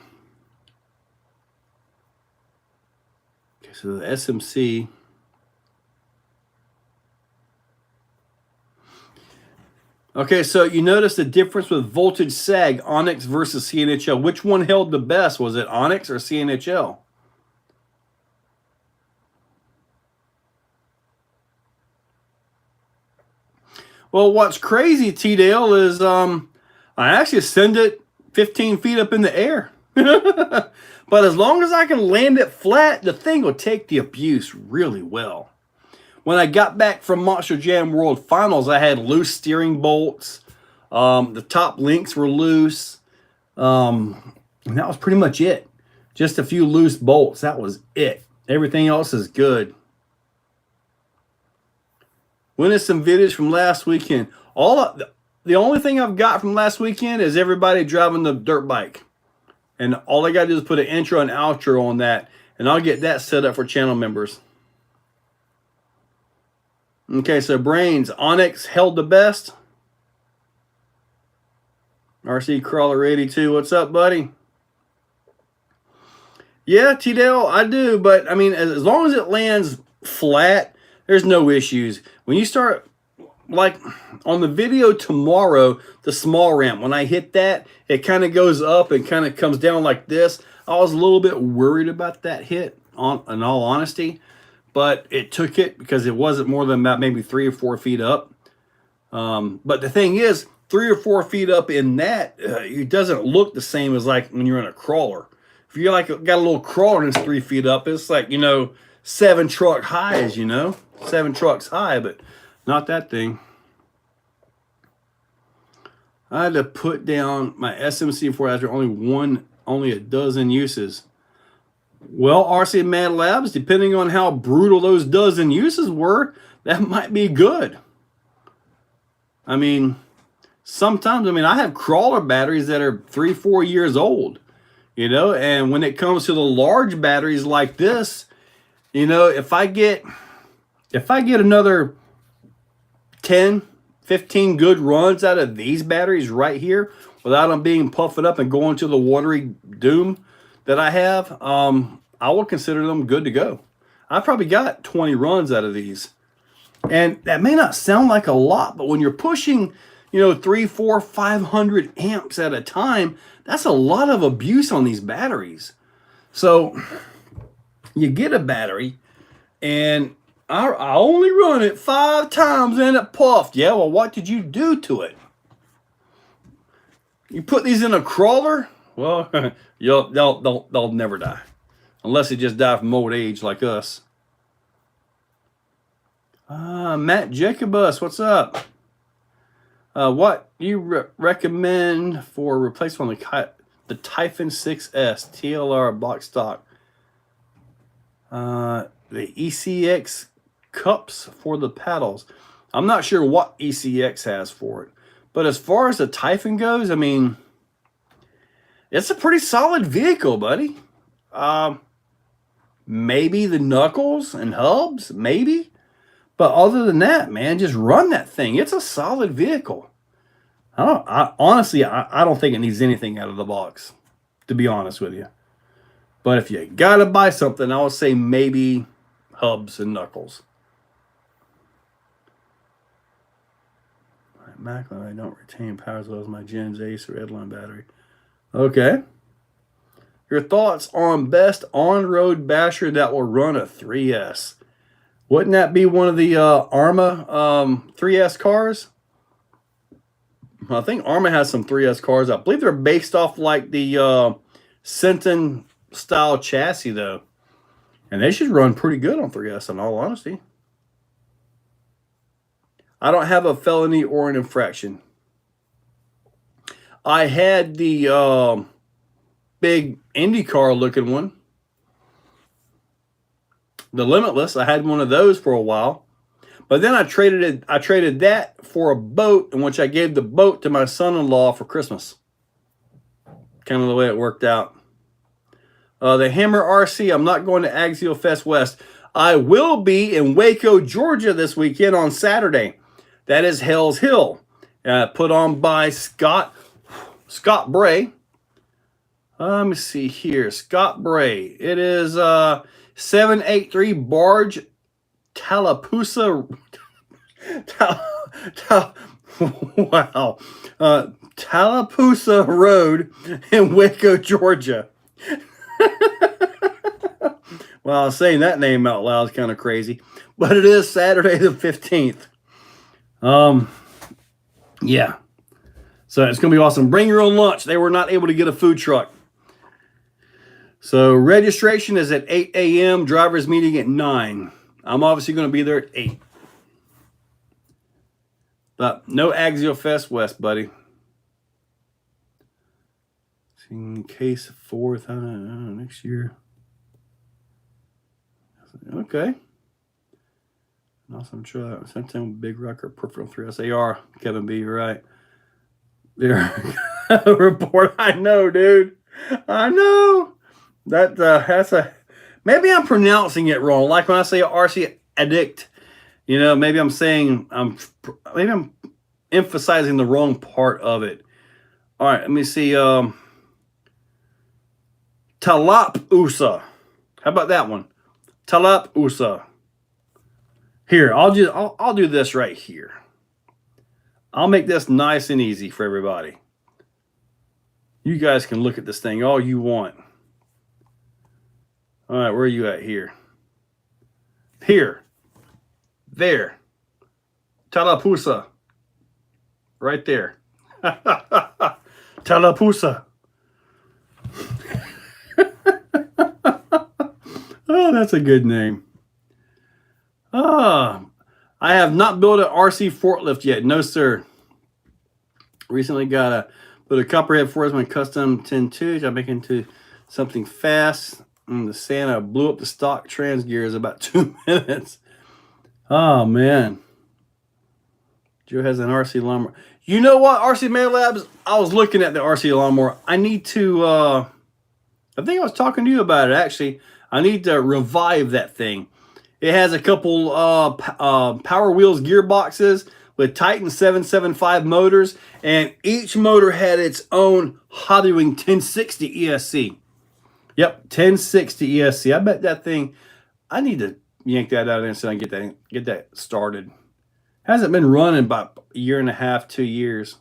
Okay, so the SMC. Okay, so you notice the difference with voltage sag, Onyx versus CNHL. Which one held the best? Was it Onyx or CNHL? Well, what's crazy, T-Dale, is I actually send it 15 feet up in the air. But as long as I can land it flat, the thing will take the abuse really well. When I got back from Monster Jam World Finals, I had loose steering bolts. The top links were loose. And that was pretty much it. Just a few loose bolts. That was it. Everything else is good. When is some videos from last weekend? the only thing I've got from last weekend is everybody driving the dirt bike. And all I got to do is put an intro and outro on that, and I'll get that set up for channel members. Okay, so Brains, Onyx held the best. RC Crawler 82, what's up, buddy? Yeah, T-Dale, I do, but I mean, as long as it lands flat, there's no issues. When you start, like on the video tomorrow, the small ramp, when I hit that, it kind of goes up and kind of comes down like this. I was a little bit worried about that hit, in all honesty, but it took it because it wasn't more than about maybe 3 or 4 feet up. But the thing is, 3 or 4 feet up in that, it doesn't look the same as like when you're in a crawler. If you're like got a little crawler and it's 3 feet up, it's like, 7 truck highs, 7 trucks high, but not that thing. I had to put down my SMC4 after only a dozen uses. Well, RC Mad Labs, depending on how brutal those dozen uses were, that might be good. I mean, sometimes, I have crawler batteries that are 3-4 years old, and when it comes to the large batteries like this, if I get another 10, 15 good runs out of these batteries right here without them being puffed up and going to the watery doom that I have, I will consider them good to go. I've probably got 20 runs out of these. And that may not sound like a lot, but when you're pushing, 3, 4, 500 amps at a time, that's a lot of abuse on these batteries. So you get a battery and I only run it 5 times and it puffed. Yeah, well, what did you do to it? You put these in a crawler? Well, they'll never die. Unless they just die from old age like us. Matt Jacobus, what's up? What you recommend for replacement on the Typhon 6S TLR box stock? The ECX cups for the paddles. I'm not sure what ECX has for it. But as far as the Typhon goes, it's a pretty solid vehicle, buddy. Maybe the knuckles and hubs, maybe. But other than that, man, just run that thing. It's a solid vehicle. Honestly, I don't think it needs anything out of the box, to be honest with you. But if you gotta buy something, I would say maybe hubs and knuckles. Macklin, I don't retain power as well as my Gens Ace or Redline battery. Okay. Your thoughts on best on-road basher that will run a 3S? Wouldn't that be one of the Arma 3S cars? I think Arma has some 3S cars. I believe they're based off like the Senton style chassis though. And they should run pretty good on 3S in all honesty. I don't have a felony or an infraction. I had the big IndyCar looking one. The Limitless. I had one of those for a while. But then I traded that for a boat, in which I gave the boat to my son-in-law for Christmas. Kind of the way it worked out. The Hammer RC, I'm not going to Axial Fest West. I will be in Waco, Georgia this weekend on Saturday. That is Hell's Hill. Put on by Scott Bray. Let me see here. Scott Bray. It is 783 Barge Tallapoosa. Wow. Tallapoosa Road in Waco, Georgia. Well, saying that name out loud is kind of crazy. But it is Saturday the 15th. Yeah. So it's going to be awesome. Bring your own lunch. They were not able to get a food truck. So registration is at 8 a.m. Driver's meeting at 9. I'm obviously going to be there at 8. But no Axial Fest West, buddy. In case 4th, I don't know, next year. Okay. Awesome truck. Sometime Big Rocker, Peripheral 3SAR. Kevin B, you're right. There report. I know, dude. I know. That's a maybe I'm pronouncing it wrong. Like when I say RC addict, you know, maybe I'm emphasizing the wrong part of it. All right, let me see. Talap Usa. How about that one? Talap Usa. Here, I'll do this right here. I'll make this nice and easy for everybody. You guys can look at this thing all you want. All right, where are you at here? Here. There. Talapusa. Right there. Talapusa. Oh, that's a good name. I have not built an RC forklift yet. No, sir. Recently got a copperhead forestman custom 10.2. I'm making into something fast. And the Santa blew up the stock trans gears about 2 minutes. Oh, man. Joe has an RC lawnmower. You know what, RC Man Labs? I was looking at the RC lawnmower. I need to, I think I was talking to you about it, actually. I need to revive that thing. It has a couple Power Wheels gearboxes with Titan 775 motors, and each motor had its own Hobbywing 1060 ESC. Yep, 1060 ESC. I bet that thing, I need to yank that out of there so I can get that started. Hasn't been running about a year and a half, 2 years.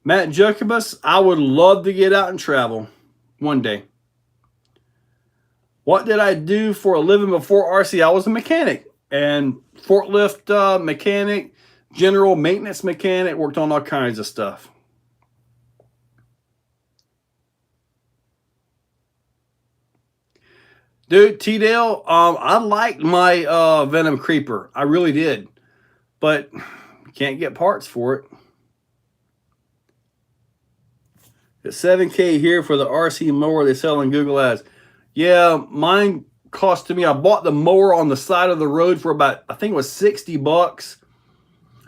Matt Jacobus, I would love to get out and travel one day. What did I do for a living before RC? I was a mechanic and forklift mechanic, general maintenance mechanic, worked on all kinds of stuff. Dude, T-Dale, I liked my Venom Creeper. I really did. But can't get parts for it. It's $7K here for the RC mower they sell on Google Ads. Yeah, mine cost to me, I bought the mower on the side of the road for about, I think it was 60 bucks.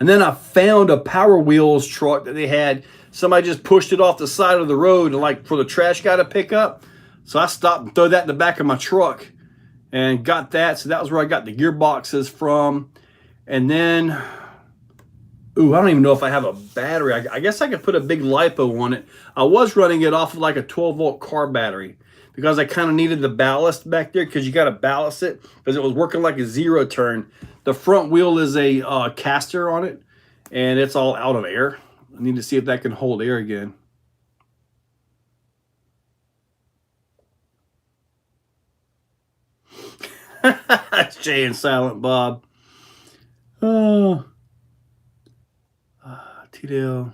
And then I found a Power Wheels truck that they had. Somebody just pushed it off the side of the road, like for the trash guy to pick up. So I stopped and threw that in the back of my truck and got that. So that was where I got the gearboxes from. And then, ooh, I don't even know if I have a battery. I guess I could put a big LiPo on it. I was running it off of like a 12-volt car battery because I kind of needed the ballast back there because you got to ballast it because it was working like a zero turn. The front wheel is a caster on it, and it's all out of air. I need to see if that can hold air again. That's Jay and Silent Bob. T-Dale.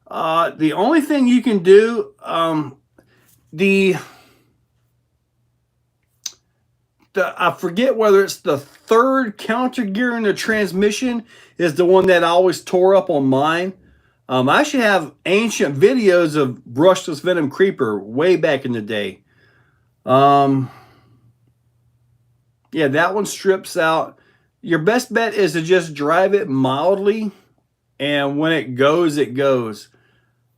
The only thing you can do, I forget whether it's the third counter gear in the transmission is the one that I always tore up on mine. I actually have ancient videos of brushless Venom Creeper way back in the day. Yeah, that one strips out. Your best bet is to just drive it mildly, and when it goes, it goes.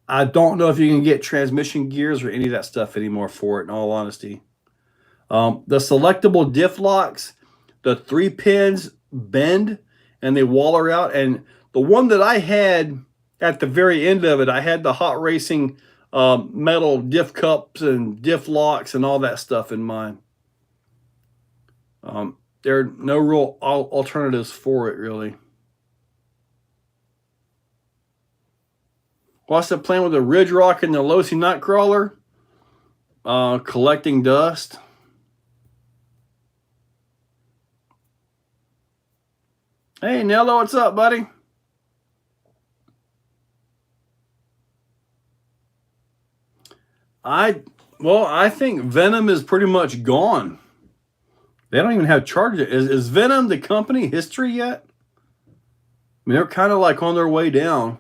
I don't know if you can get transmission gears or any of that stuff anymore for it, in all honesty. The selectable diff locks, the 3 pins bend, and they waller out. And the one that I had at the very end of it, I had the Hot Racing metal diff cups and diff locks and all that stuff in mine. There are no real alternatives for it, really. What's the plan with the Ridge Rock and the Losi Nightcrawler? Collecting dust. Hey, Nello, what's up, buddy? I think Venom is pretty much gone. They don't even have charges. Is Venom the company history yet? I mean, they're kind of like on their way down.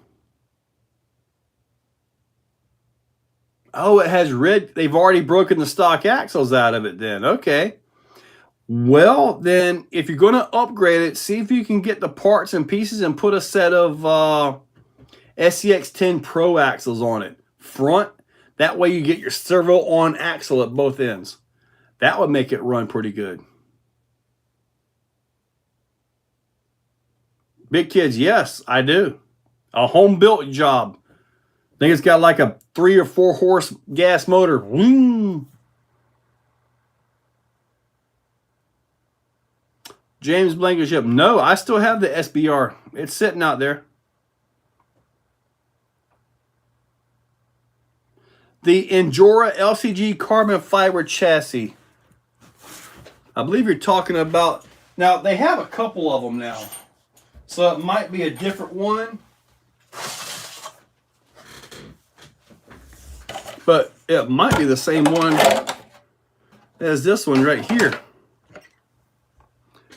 Oh, it has red. They've already broken the stock axles out of it then. Okay. Well, then if you're going to upgrade it, see if you can get the parts and pieces and put a set of SCX10 Pro axles on it front. That way you get your servo on axle at both ends. That would make it run pretty good. Big Kids, yes, I do. A home built job. I think it's got like a 3 or 4 horse gas motor. James Blankenship. No, I still have the SBR. It's sitting out there. The Endura LCG carbon fiber chassis. I believe you're talking about... Now, they have a couple of them now. So it might be a different one. But it might be the same one as this one right here.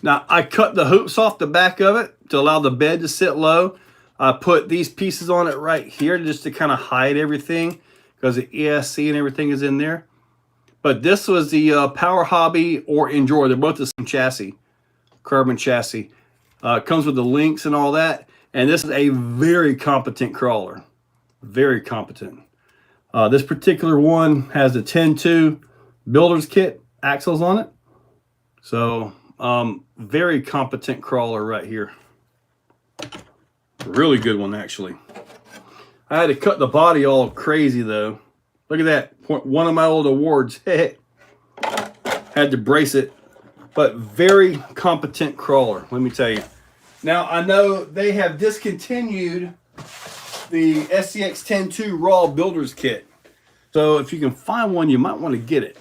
Now, I cut the hoops off the back of it to allow the bed to sit low. I put these pieces on it right here just to kind of hide everything because the ESC and everything is in there. But this was the Power Hobby or Endure. They're both the same chassis, carbon chassis. It comes with the links and all that. And this is a very competent crawler. Very competent. This particular one has the 10-2 builder's kit axles on it. So, very competent crawler right here. Really good one, actually. I had to cut the body all crazy, though. Look at that. One of my old awards. Had to brace it. But very competent crawler, let me tell you. Now, I know they have discontinued the SCX10-2 Raw Builder's Kit. So if you can find one, you might want to get it.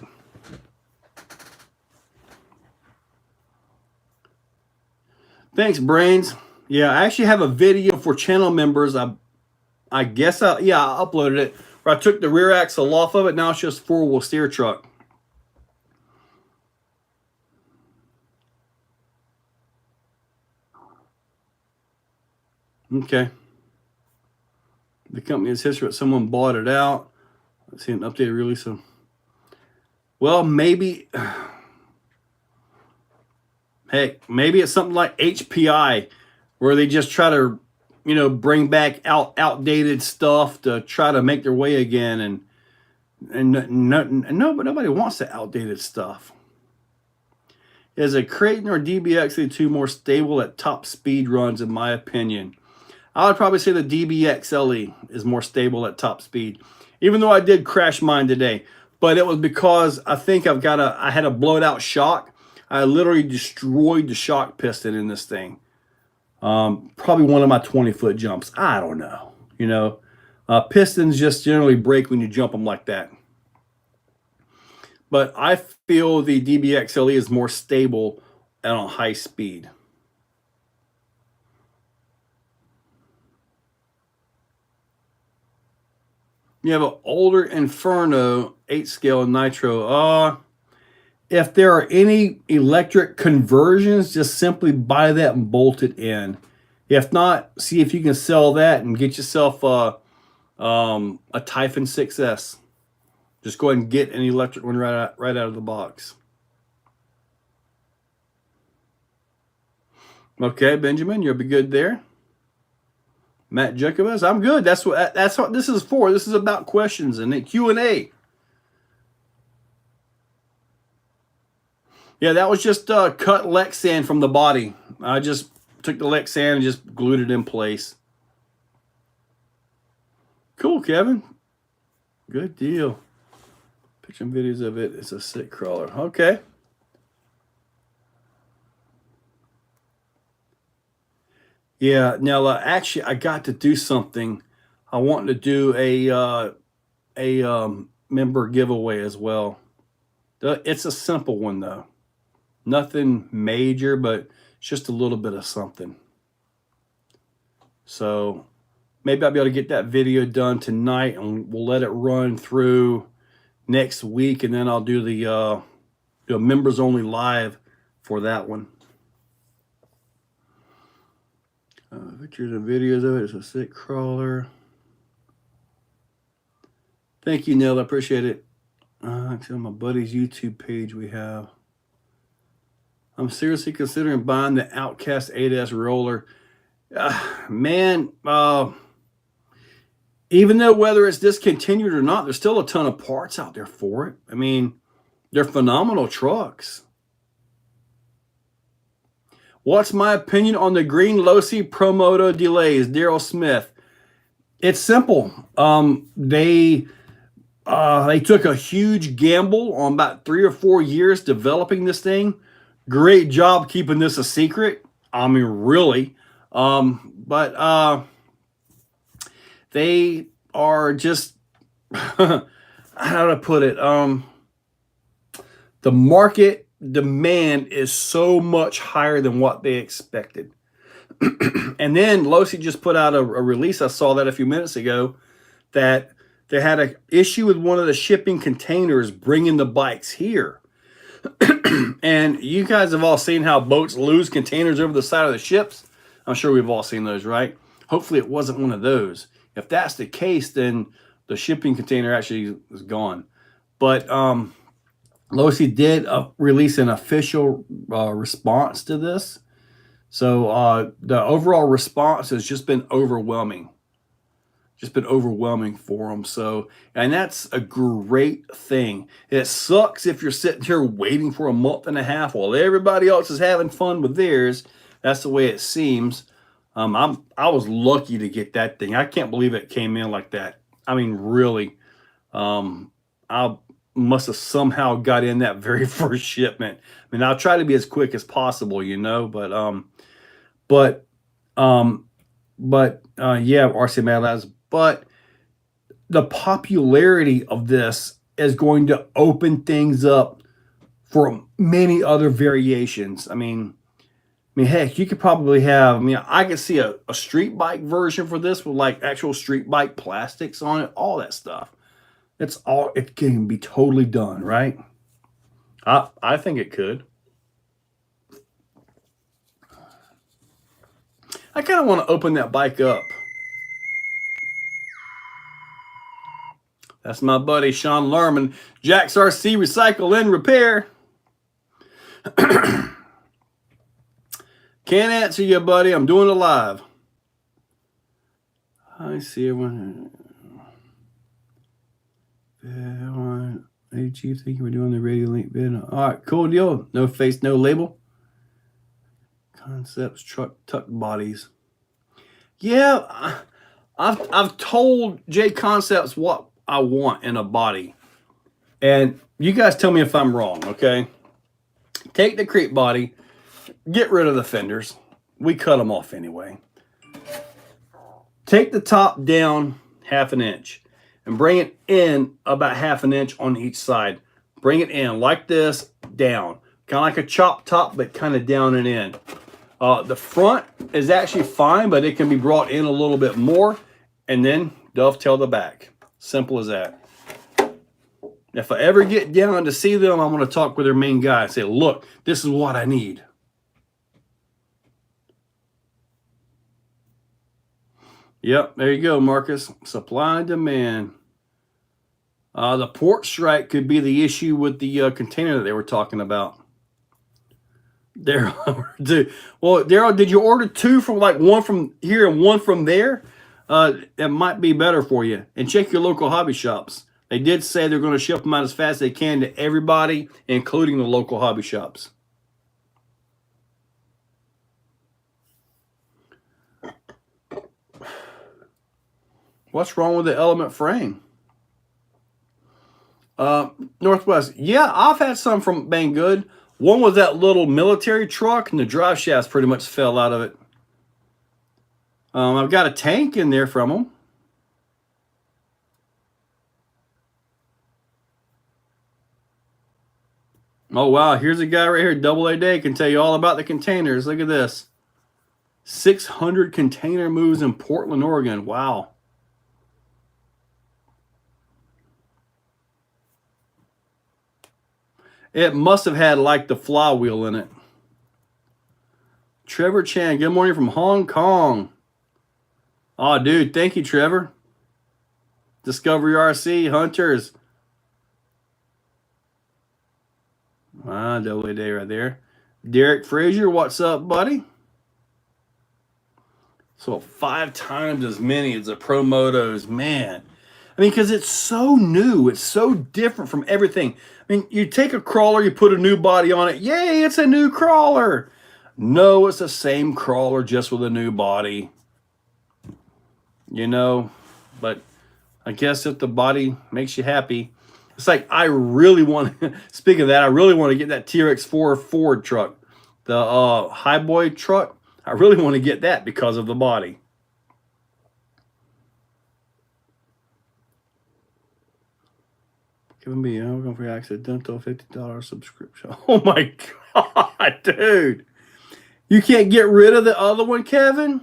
Thanks, Brains. Yeah, I actually have a video for channel members. I guess I uploaded it. Where I took the rear axle off of it. Now it's just four-wheel steer truck. Okay. The company has history, but someone bought it out. Let's see an updated release of. Well, maybe. Heck, maybe it's something like HPI, where they just try to, bring back outdated stuff to try to make their way again, and nobody wants the outdated stuff. Is a Creighton or DBX-2 more stable at top speed runs, in my opinion? I would probably say the DBX-LE is more stable at top speed, even though I did crash mine today. But it was because I think I had a blowed out shock. I literally destroyed the shock piston in this thing. Probably one of my 20-foot jumps. I don't know. Pistons just generally break when you jump them like that. But I feel the DBX-LE is more stable and on high speed. You have an older Inferno 8-scale nitro. If there are any electric conversions, just simply buy that and bolt it in. If not, see if you can sell that and get yourself a Typhon 6S. Just go ahead and get an electric one right out of the box. Okay, Benjamin, you'll be good there. Matt Jacobus, I'm good. That's what this is for. This is about questions and Q&A. Yeah, that was just cut Lexan from the body. I just took the Lexan and just glued it in place. Cool, Kevin. Good deal. Picture and videos of it. It's a sick crawler. Okay. Yeah, now actually I got to do something. I want to do a member giveaway as well. It's a simple one though. Nothing major, but it's just a little bit of something. So maybe I'll be able to get that video done tonight and we'll let it run through next week, and then I'll do the members only live for that one. Pictures and videos of it. It's a sick crawler. Thank you, Neil. I appreciate it. Actually, on my buddy's YouTube page we have. I'm seriously considering buying the Outcast 8S roller. Man, even though whether it's discontinued or not, there's still a ton of parts out there for it. I mean, they're phenomenal trucks. What's my opinion on the green Losi Promoto delays? Daryl Smith. It's simple. They took a huge gamble on about 3 or 4 years developing this thing. Great job keeping this a secret. I mean, really. But they are just, how to put it? The market demand is so much higher than what they expected. And then Losi just put out a release. I saw that a few minutes ago, that they had an issue with one of the shipping containers bringing the bikes here. And you guys have all seen how boats lose containers over the side of the ships. I'm sure we've all seen those, right? Hopefully it wasn't one of those. If that's the case, then the shipping container actually is gone. But Losi did release an official response to this. So the overall response has just been overwhelming. Just been overwhelming for them. So, and that's a great thing. It sucks if you're sitting here waiting for a month and a half while everybody else is having fun with theirs. That's the way it seems. I was lucky to get that thing. I can't believe it came in like that. I mean, really. I must have somehow got in that very first shipment. I mean, I'll try to be as quick as possible, you know, but yeah, RC Mad Labs. But the popularity of this is going to open things up for many other variations. I mean, heck, you could probably have, I could see a street bike version for this with like actual street bike plastics on it, all that stuff. It can be totally done, right? I think it could. I kind of want to open that bike up. That's my buddy Sean Lerman, Jack's RC Recycle and Repair. Can't answer you, buddy. I'm doing it live. I see everyone. Hey, Chief, think we're doing the radio link bid. All right, cool deal. No face, no label. Concepts, truck, tuck bodies. Yeah, I've told J Concepts what I want in a body, and you guys tell me if I'm wrong. Okay, take the creep body, get rid of the fenders. We cut them off anyway. Take the top down 1/2 inch and bring it in about 1/2 inch on each side. Bring it in like this, down, kind of like a chop top, but kind of down and in. The front is actually fine, but it can be brought in a little bit more, and then dovetail the back. Simple as that. If I ever get down to see them, I'm going to talk with their main guy and say, look, this is what I need. Yep, there you go, Marcus. Supply and demand. The port strike could be the issue with the container that they were talking about. Well, Daryl, did you order 2 from like one from here and one from there? It might be better for you. And check your local hobby shops. They did say they're going to ship them out as fast as they can to everybody, including the local hobby shops. What's wrong with the element frame? Northwest. Yeah, I've had some from Banggood. One was that little military truck, and the drive shafts pretty much fell out of it. I've got a tank in there from them. Oh, wow. Here's a guy right here, Double A Day, can tell you all about the containers. Look at this. 600 container moves in Portland, Oregon. Wow. It must have had like the flywheel in it. Trevor Chan, good morning from Hong Kong. Oh, dude, thank you, Trevor. Discovery RC, Hunters. Double A Day right there. Derek Frazier, what's up, buddy? So 5 times as many as the Promotos, man. I mean, because it's so new. It's so different from everything. I mean, you take a crawler, you put a new body on it. Yay, it's a new crawler. No, it's the same crawler, just with a new body. You know, but I guess if the body makes you happy. It's like I really want, speaking of that, I really want to get that TRX4 Ford truck. The Highboy truck. I really want to get that because of the body. Giving me going for accidental $50 subscription. Oh my God, dude. You can't get rid of the other one, Kevin?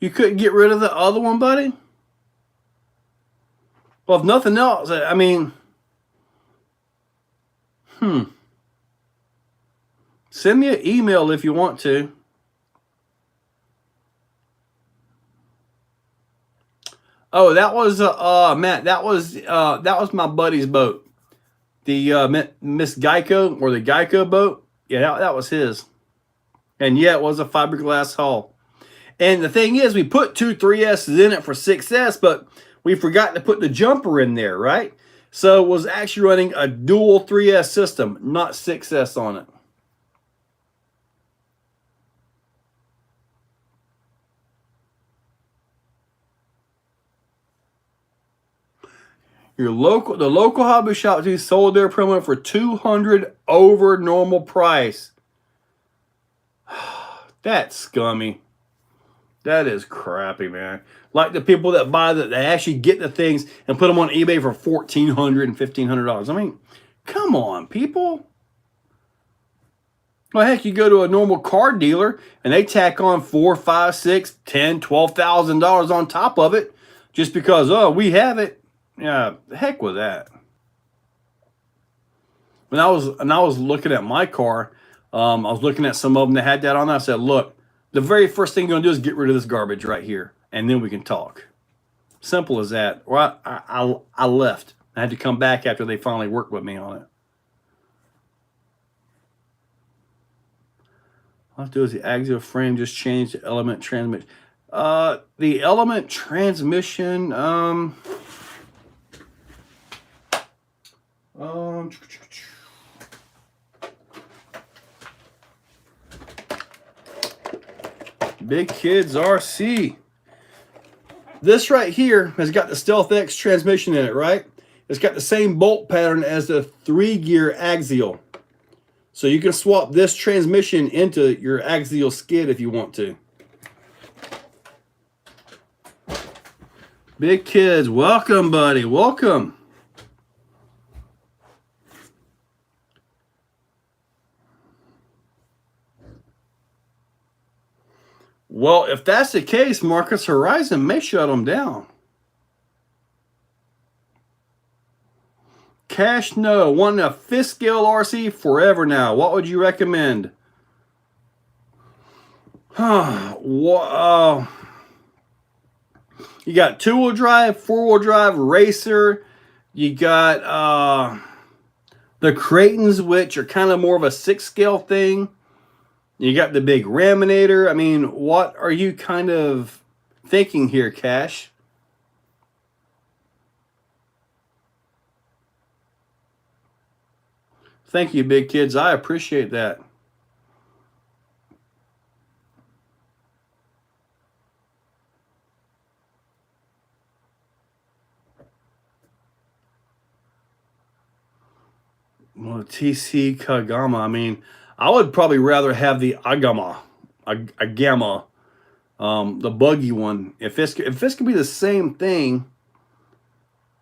You couldn't get rid of the other one, buddy? Well, if nothing else, I mean, send me an email if you want to. Oh, that was Matt. That was my buddy's boat, the Miss Geico or the Geico boat. Yeah, that was his. And yeah, it was a fiberglass hull. And the thing is, we put 2 3S's in it for 6S, but we forgot to put the jumper in there, right? So it was actually running a dual 3S system, not 6S on it. The local hobby shop who sold their promo for $200 over normal price. That's scummy. That is crappy, man. Like the people that buy that, they actually get the things and put them on eBay for $1,400 and $1,500. I mean, come on, people. Well, heck, you go to a normal car dealer and they tack on $4, $5, $6, $10, $12,000 on top of it just because, oh, we have it. Yeah, heck with that. When I was looking at my car, I was looking at some of them that had that on. I said, look, the very first thing you're gonna do is get rid of this garbage right here, and then we can talk. Simple as that. Or I left. I had to come back after they finally worked with me on it. All I have to do is the axial frame just change the element transmission. The element transmission. Big Kids RC. This right here has got the Stealth X transmission in it, right? It's got the same bolt pattern as the 3-gear axial. So you can swap this transmission into your axial skid if you want to. Big Kids, welcome, buddy. Welcome. Well, if that's the case, Marcus, Horizon may shut them down. Cash, no. Wanting a 5th scale RC forever now. What would you recommend? You got 2-wheel drive, 4-wheel drive, racer. You got the Creightons, which are kind of more of a 6 scale thing. You got the big Raminator. I mean, what are you kind of thinking here, Cash? Thank you, Big Kids. I appreciate that. Well, TC Kagama. I mean, I would probably rather have the Agama, the buggy one. If this could be the same thing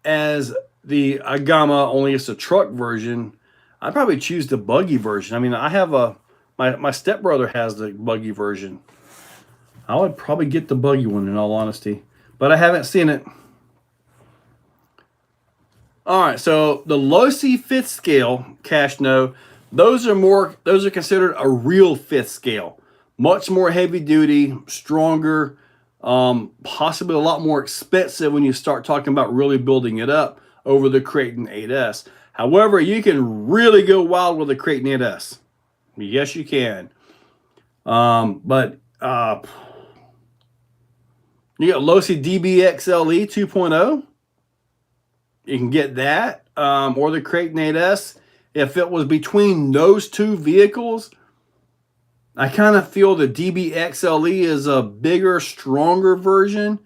as the Agama, only it's a truck version, I'd probably choose the buggy version. I mean, I have my stepbrother has the buggy version. I would probably get the buggy one in all honesty, but I haven't seen it. All right, so the Losi 5th scale, Cash, no. Those are considered a real 5th scale. Much more heavy duty, stronger, possibly a lot more expensive when you start talking about really building it up. over the Creighton 8S. However, you can really go wild with the Creighton 8S. Yes, you can. But you got Losi DBXLE 2.0. You can get that, or the Creighton 8S. If it was between those two vehicles, I kind of feel the DBXLE is a bigger, stronger version,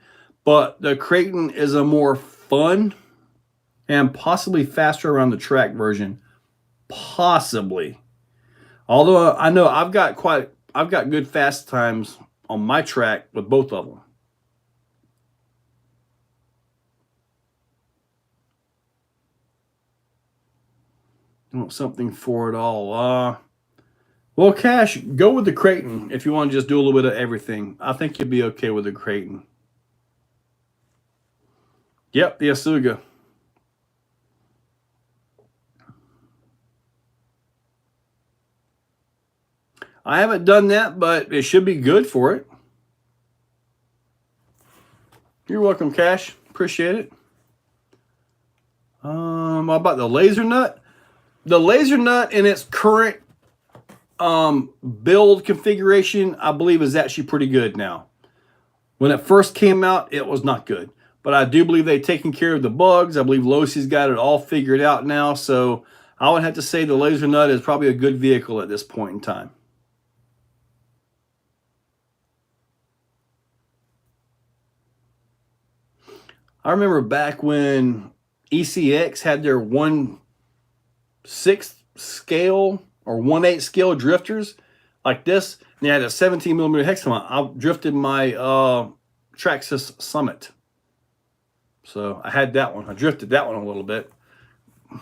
but the Creighton is a more fun and possibly faster around the track version. Possibly. Although I know I've got good fast times on my track with both of them. You want something for it all. Well, Cash, go with the Creighton if you want to just do a little bit of everything. I think you'll be okay with the Creighton. Yep, the Asuga. I haven't done that, but it should be good for it. You're welcome, Cash. Appreciate it. How about the laser nut? The laser nut in its current build configuration, I believe, is actually pretty good now. When it first came out, it was not good. But I do believe they've taken care of the bugs. I believe Losi's got it all figured out now. So I would have to say the laser nut is probably a good vehicle at this point in time. I remember back when ECX had their 1/6 scale or 1/8 scale drifters like this, and they had a 17 millimeter hexagon. I drifted my Traxxas Summit. So I had that one. I drifted that one a little bit.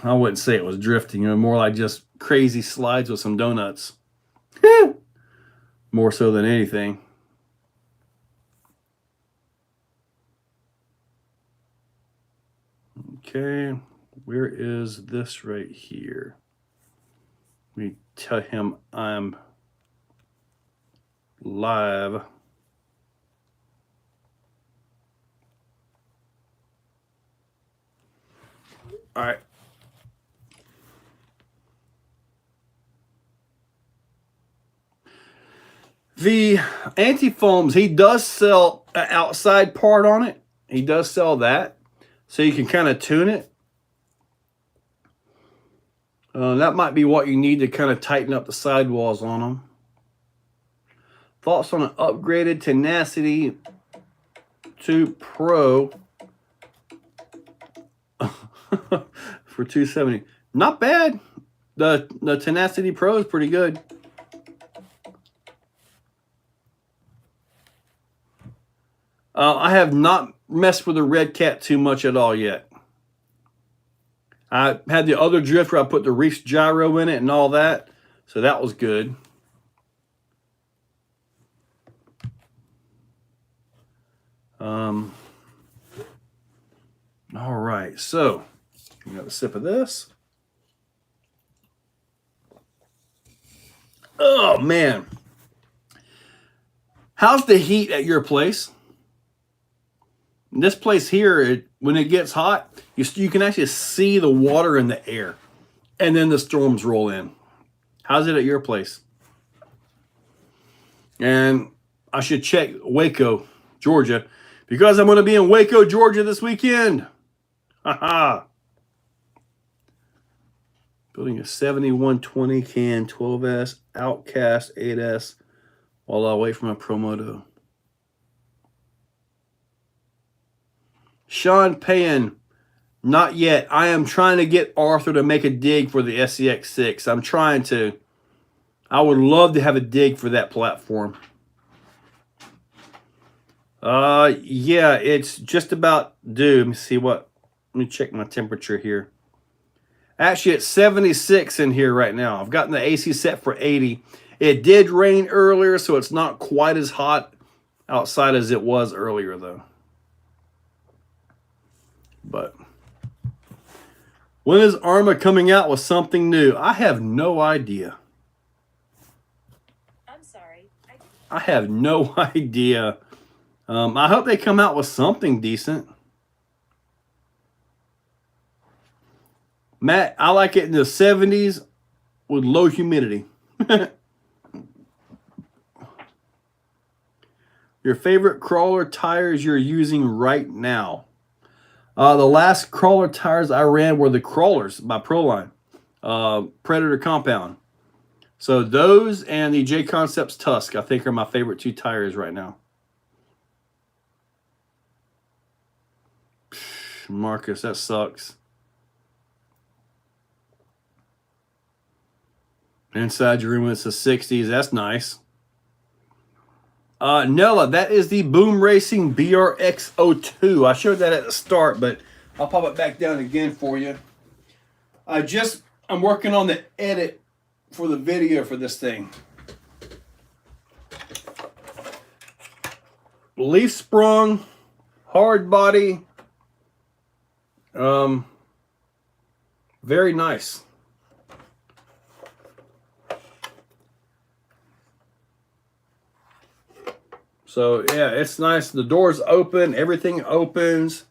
I wouldn't say it was drifting, more like just crazy slides with some donuts. More so than anything. Okay, where is this right here? Let me tell him I'm live. All right. The anti-foams, he does sell an outside part on it. He does sell that. So you can kind of tune it. That might be what you need to kind of tighten up the sidewalls on them. Thoughts on an upgraded Tenacity 2 Pro for $270? Not bad. The Tenacity Pro is pretty good. I have not messed with the Red Cat too much at all yet. I had the other drift where I put the Reefs gyro in it and all that, so that was good. All right, so we got a sip of this. Oh man, how's the heat at your place? This place here, when it gets hot, you can actually see the water in the air, and then the storms roll in. How's it at your place? And I should check Waco, Georgia, because I'm going to be in Waco, Georgia this weekend. Haha. Building a 7120 can 12S Outcast 8S while I wait for my Promoto. Sean Payan, not yet. I am trying to get Arthur to make a dig for the SCX6. I'm trying to. I would love to have a dig for that platform. Yeah, it's just about due. Let me see what. Let me check my temperature here. Actually, it's 76 in here right now. I've gotten the AC set for 80. It did rain earlier, so it's not quite as hot outside as it was earlier, though. But when is Arma coming out with something new? I have no idea. I'm sorry. I have no idea. I hope they come out with something decent. Matt, I like it in the 70s with low humidity. Your favorite crawler tires you're using right now? The last crawler tires I ran were the Crawlers by Proline, Predator Compound. So those and the J Concepts Tusk, I think, are my favorite 2 tires right now. Marcus, that sucks. Inside your room, it's the 60s. That's nice. Nella, that is the Boom Racing BRX02. I showed that at the start, but I'll pop it back down again for you. I'm working on the edit for the video for this thing. Leaf sprung, hard body. Very nice. So yeah, it's nice. The doors open, everything opens.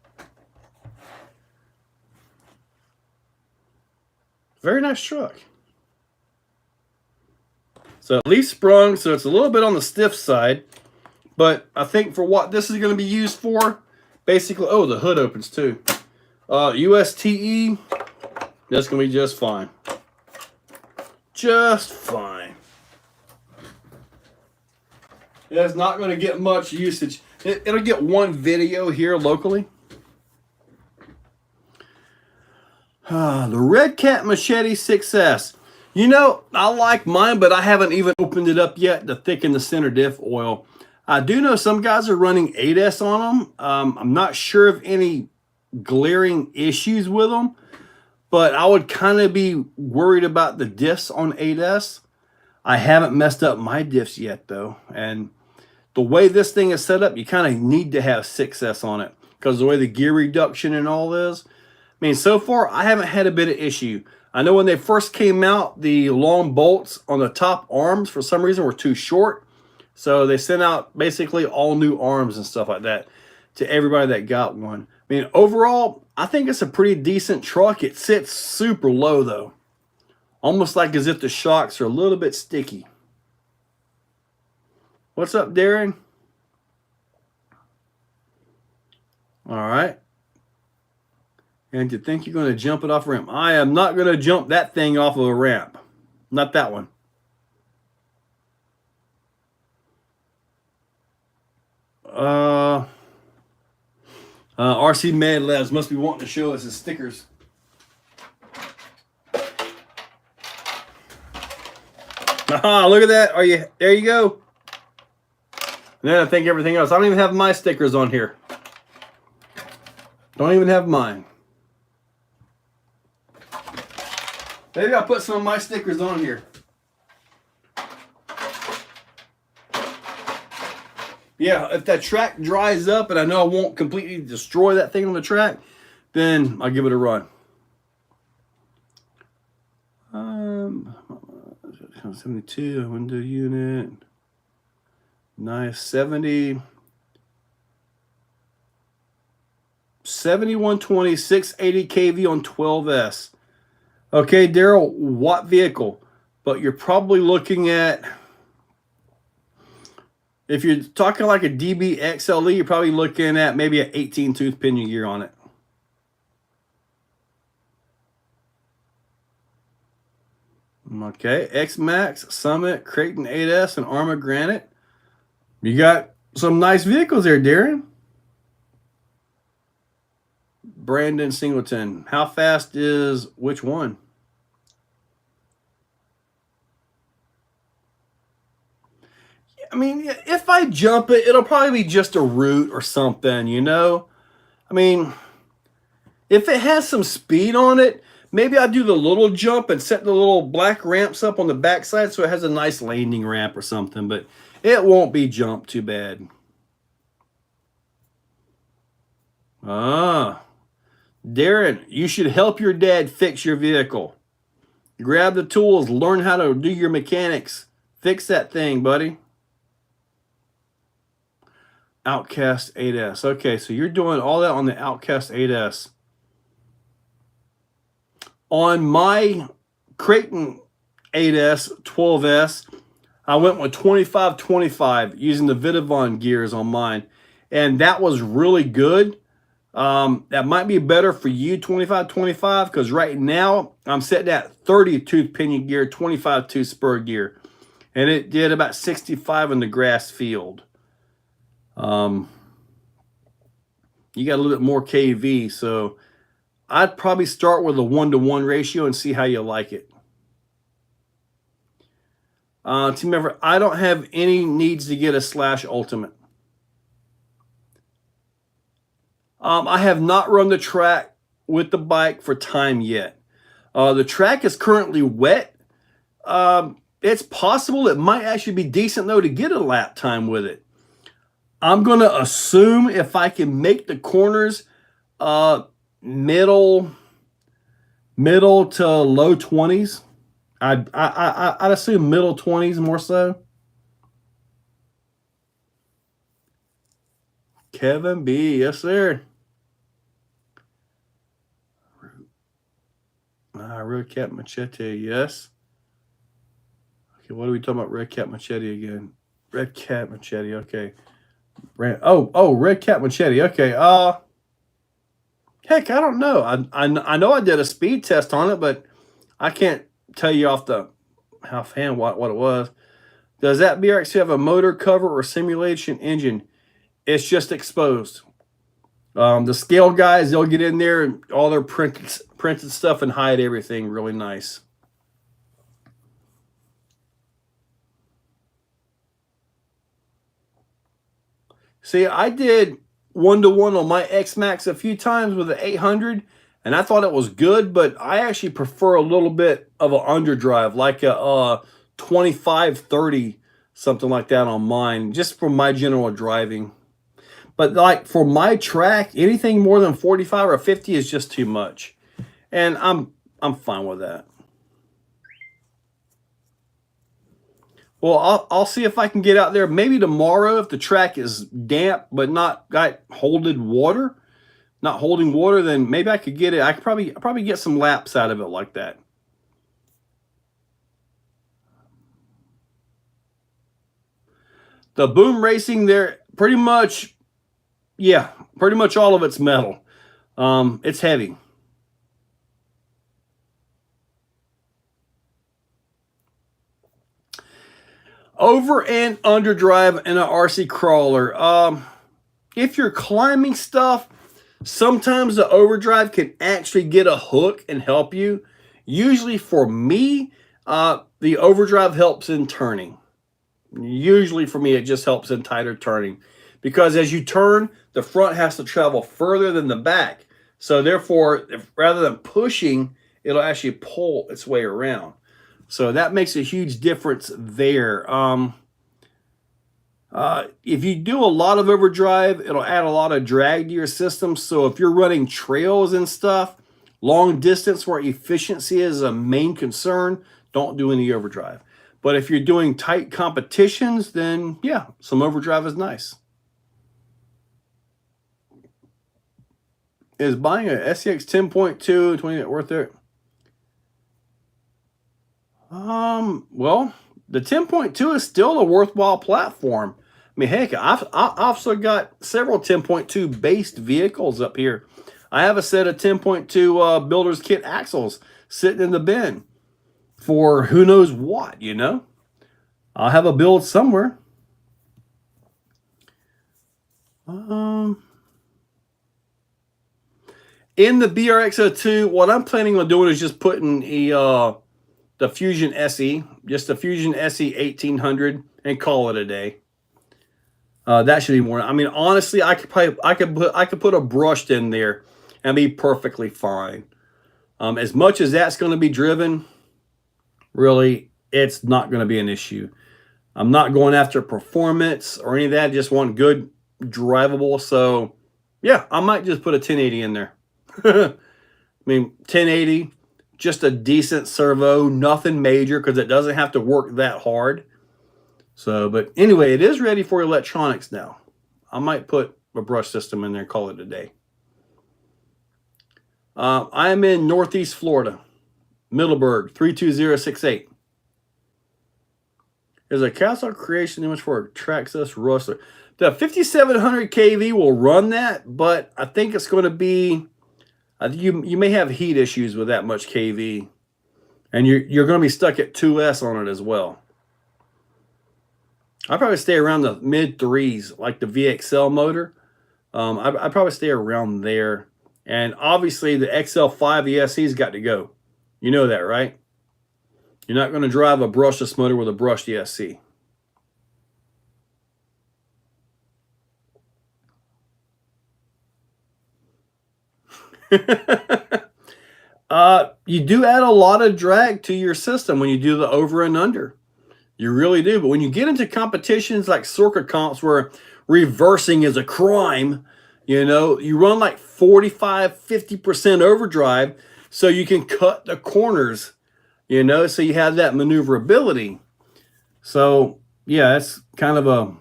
Very nice truck. So leaf sprung, so it's a little bit on the stiff side, but I think for what this is going to be used for, basically, oh, the hood opens too. USTE, that's going to be just fine. Just fine. It's not going to get much usage. It'll get one video here locally. The Red Cat Machete 6S. You know, I like mine, but I haven't even opened it up yet to thicken the center diff oil. I do know some guys are running 8S on them. I'm not sure of any glaring issues with them, but I would kind of be worried about the diffs on 8S. I haven't messed up my diffs yet, though. And the way this thing is set up, you kind of need to have 6S on it because the way the gear reduction and all is. I mean, so far, I haven't had a bit of issue. I know when they first came out, the long bolts on the top arms, for some reason, were too short. So they sent out basically all new arms and stuff like that to everybody that got one. I mean, overall, I think it's a pretty decent truck. It sits super low, though. Almost like as if the shocks are a little bit sticky. What's up, Darren? All right. And to think you're going to jump it off a ramp. I am not going to jump that thing off of a ramp. Not that one. RC Mad Labs must be wanting to show us his stickers. Aha, look at that. There you go. And then I think everything else. I don't even have my stickers on here. Don't even have mine. Maybe I'll put some of my stickers on here. Yeah, if that track dries up and I know I won't completely destroy that thing on the track, then I'll give it a run. 72, window unit. Nice, 70. 7120, 680 kV on 12S. Okay, Daryl, what vehicle? But you're probably looking at, if you're talking like a DB XLE, you're probably looking at maybe an 18 tooth pinion gear on it. Okay, X-Max, Summit, Creighton 8S, and Arma Granite. You got some nice vehicles there, Darren. Brandon Singleton. How fast is which one? I mean, if I jump it, it'll probably be just a route or something, you know? I mean, if it has some speed on it, maybe I'll do the little jump and set the little black ramps up on the backside so it has a nice landing ramp or something, but it won't be jumped too bad. Darren, you should help your dad fix your vehicle. Grab the tools, learn how to do your mechanics. Fix that thing, buddy. Outcast 8S. Okay, so you're doing all that on the Outcast 8S. On my Creighton 8S, 12S, I went with 25-25 using the Vidavon gears on mine. And that was really good. That might be better for you, 25-25, because right now I'm setting at 30 tooth pinion gear, 25 tooth spur gear. And it did about 65 in the grass field. You got a little bit more KV, so I'd probably start with a 1-to-1 ratio and see how you like it. Team member, I don't have any needs to get a Slash Ultimate. I have not run the track with the bike for time yet. The track is currently wet. It's possible it might actually be decent, though, to get a lap time with it. I'm going to assume if I can make the corners middle to low 20s. I'd assume middle 20s more so. Kevin B, yes sir. Red Cap Machete, yes. Okay, what are we talking about? Red Cap Machete again. Red Cap Machete, okay. Red Cap Machete, okay. Heck, I don't know. I know I did a speed test on it, but I can't tell you off the offhand what it was. Does that BRX have a motor cover or simulation engine? It's just exposed. The scale guys, they'll get in there and all their printed stuff and hide everything really nice. See, I did 1-to-1 on my X-Max a few times with the 800, and I thought it was good, but I actually prefer a little bit of an underdrive, like a 25-30, something like that on mine, just for my general driving. But like for my track, anything more than 45 or 50 is just too much. And I'm fine with that. Well, I'll see if I can get out there maybe tomorrow if the track is damp but not got holding water. Not holding water, then maybe I could get it. I could probably get some laps out of it like that. The boom racing there, pretty much, yeah, pretty much all of it's metal. It's heavy. Over and under drive in an RC crawler. If you're climbing stuff, sometimes the overdrive can actually get a hook and help you. Usually for me, the overdrive helps in turning. Usually for me, it just helps in tighter turning. Because as you turn, the front has to travel further than the back. So therefore, rather than pushing, it'll actually pull its way around. So that makes a huge difference there. If you do a lot of overdrive, it'll add a lot of drag to your system. So if you're running trails and stuff, long distance where efficiency is a main concern, don't do any overdrive. But if you're doing tight competitions, then yeah, some overdrive is nice. Is buying a SCX 10.2 20 worth it? Well, the 10.2 is still a worthwhile platform. I mean, heck, I've also got several 10.2 based vehicles up here. I have a set of 10.2 builder's kit axles sitting in the bin for who knows what, you know. I'll have a build somewhere. In the BRX02, what I'm planning on doing is just putting the Fusion SE, just the Fusion SE 1800, and call it a day. That should be more. I mean, honestly, I could put a brushed in there and be perfectly fine. As much as that's going to be driven, really, it's not going to be an issue. I'm not going after performance or any of that. I just want good drivable. So, yeah, I might just put a 1080 in there. I mean, 1080, just a decent servo, nothing major because it doesn't have to work that hard. So, but anyway, it is ready for electronics now. I might put a brush system in there and call it a day. I am in Northeast Florida. Middleburg, 32068. There's a castle creation image for a Traxxas Rustler. The 5700 kV will run that, but I think it's going to be, you may have heat issues with that much kV. And you're going to be stuck at 2S on it as well. I'd probably stay around the mid threes, like the VXL motor. I'd probably stay around there. And obviously the XL5 ESC's got to go. You know that, right? You're not going to drive a brushless motor with a brushed ESC. You do add a lot of drag to your system when you do the over and under. You really do. But when you get into competitions like circuit comps where reversing is a crime, you know, you run like 45-50% overdrive so you can cut the corners, you know, so you have that maneuverability. So, yeah, that's kind of a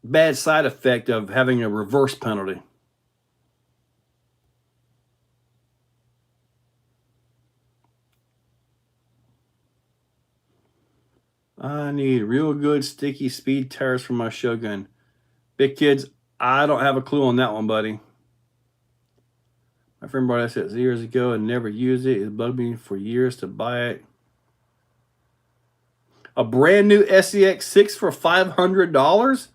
bad side effect of having a reverse penalty. I need real good sticky speed tires for my Shogun. Big kids, I don't have a clue on that one, buddy. My friend bought this years ago and never used it. It bugged me for years to buy it. A brand new SEX6 for $500?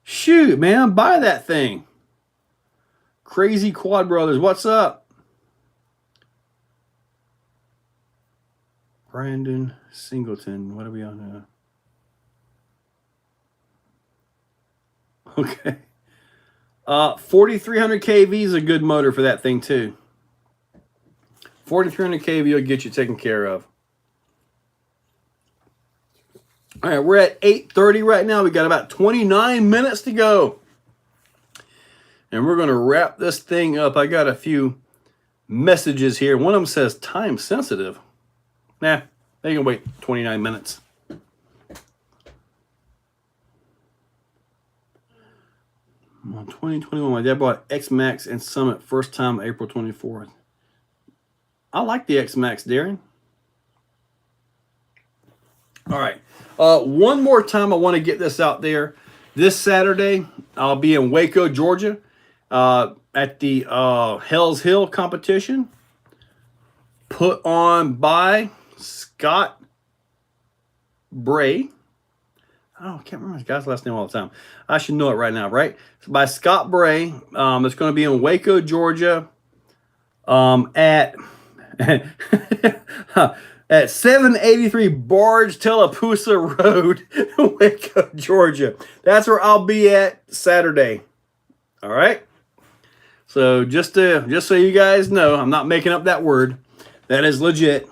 Shoot, man, buy that thing. Crazy Quad Brothers, what's up? Brandon Singleton, what are we on now? Okay. 4300 kV is a good motor for that thing too. 4300 kV will get you taken care of. All right, we're at 8:30 right now. We got about 29 minutes to go. And we're going to wrap this thing up. I got a few messages here. One of them says time sensitive. Nah, they can wait 29 minutes. On 2021, my dad bought X-Max and Summit first time April 24th. I like the X-Max, Darren. All right. One more time, I want to get this out there. This Saturday, I'll be in Waco, Georgia, at the Hell's Hill competition put on by Scott Bray. Oh, I can't remember his guy's last name all the time. I should know it right now, right? It's by Scott Bray. It's going to be in Waco, Georgia, at at 783 Barge Tallapoosa Road, Waco, Georgia. That's where I'll be at Saturday. All right. So just so you guys know, I'm not making up that word. That is legit.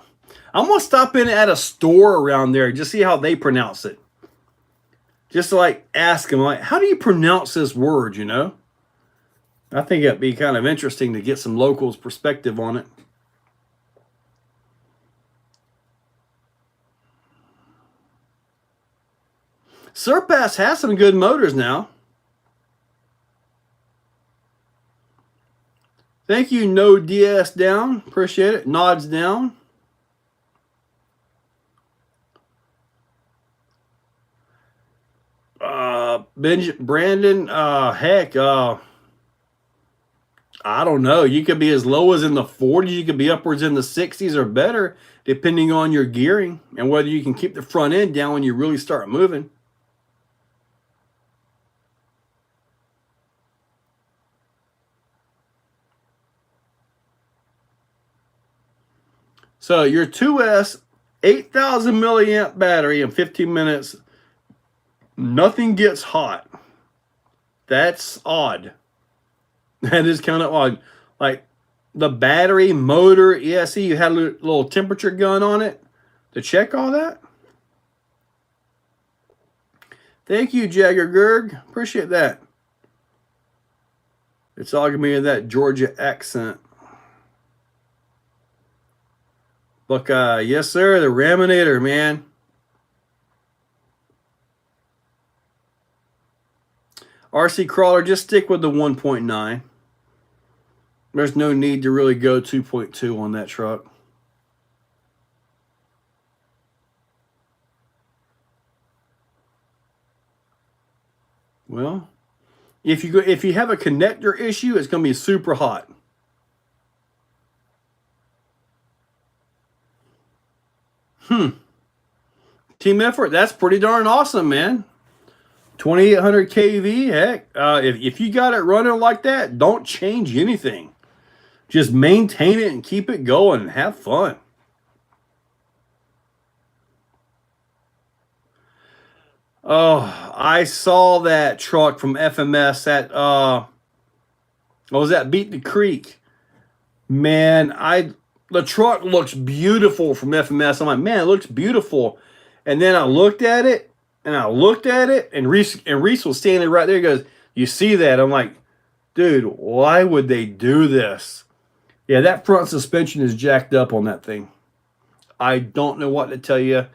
I'm gonna stop in at a store around there, just see how they pronounce it. Just to like ask them, like, how do you pronounce this word? You know, I think it'd be kind of interesting to get some locals' perspective on it. Surpass has some good motors now. Thank you, No DS down. Appreciate it. Nods down. Brandon, heck, I don't know. You could be as low as in the 40s. You could be upwards in the 60s or better, depending on your gearing and whether you can keep the front end down when you really start moving. So your 2S, 8,000 milliamp battery in 15 minutes, nothing gets hot. That's odd. That is kind of odd. Like the battery, motor, ESC, you had a little temperature gun on it to check all that. Thank you, Jagger Gerg. Appreciate that. It's all going to be in that Georgia accent. Buckeye, yes, sir. The Raminator, man. RC Crawler, just stick with the 1.9. There's no need to really go 2.2 on that truck. Well, if you have a connector issue, it's going to be super hot. Team effort. That's pretty darn awesome, man. 2800 kV. Heck, if you got it running like that, don't change anything. Just maintain it and keep it going and have fun. Oh, I saw that truck from FMS at what was that? Beat the Creek. Man, the truck looks beautiful from FMS. I'm like, man, it looks beautiful. And then I looked at it, and Reese was standing right there. He goes, "You see that?" I'm like, dude, why would they do this? Yeah, that front suspension is jacked up on that thing. I don't know what to tell you.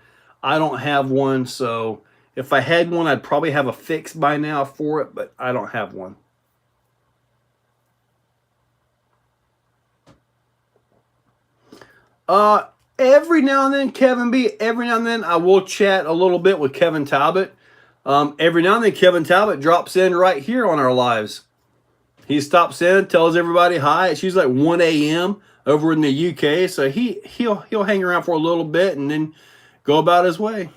I don't have one, so if I had one, I'd probably have a fix by now for it, but I don't have one. Every now and then, Kevin B, every now and then I will chat a little bit with Kevin Talbot. Every now and then Kevin Talbot drops in right here on our lives. He stops in, tells everybody hi. It's usually like 1 a.m. over in the UK, so he'll hang around for a little bit and then go about his way.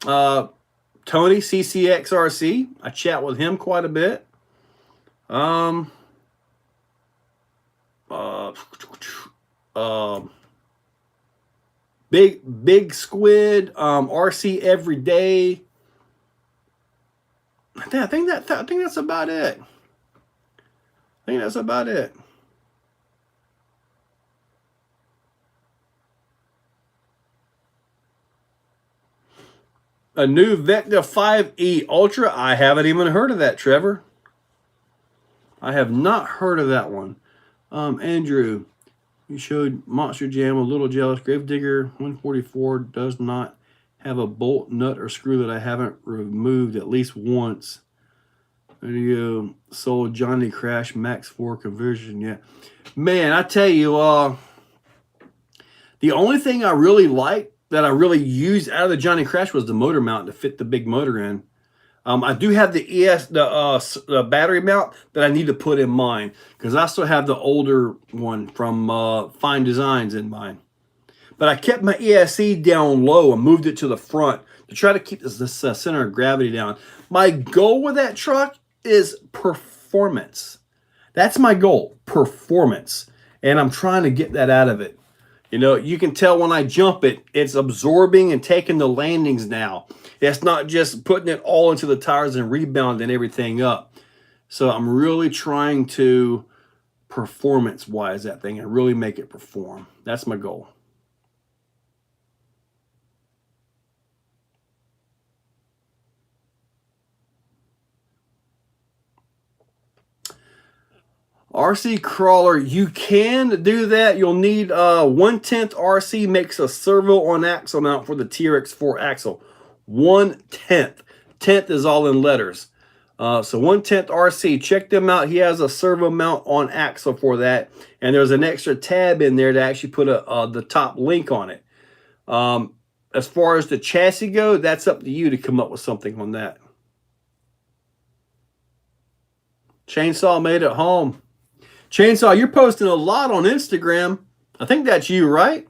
Tony CCXRC, I chat with him quite a bit. Big Squid, RC every day. I think that's about it. I think that's about it. A new Vecta 5e Ultra. I haven't even heard of that, Trevor. I have not heard of that one. Andrew, you showed Monster Jam, a little jealous. Gravedigger 144 does not have a bolt, nut, or screw that I haven't removed at least once. There you go. Sold Johnny Crash Max 4 conversion. Yeah. Man, I tell you, the only thing I really liked that I really used out of the Johnny Crash was the motor mount to fit the big motor in. I do have the battery mount that I need to put in mine because I still have the older one from Fine Designs in mine. But I kept my ESC down low and moved it to the front to try to keep this center of gravity down. My goal with that truck is performance. That's my goal, performance. And I'm trying to get that out of it. You know, you can tell when I jump it, it's absorbing and taking the landings now. It's not just putting it all into the tires and rebounding everything up. So I'm really trying to performance-wise that thing and really make it perform. That's my goal. RC crawler, you can do that. You'll need 1/10 RC makes a servo on axle mount for the TRX4 axle. 1/10. 10th is all in letters. So 1/10 RC. Check them out. He has a servo mount on axle for that. And there's an extra tab in there to actually put the top link on it. As far as the chassis go, that's up to you to come up with something on that. Chainsaw made it home. Chainsaw, you're posting a lot on Instagram. I think that's you, right?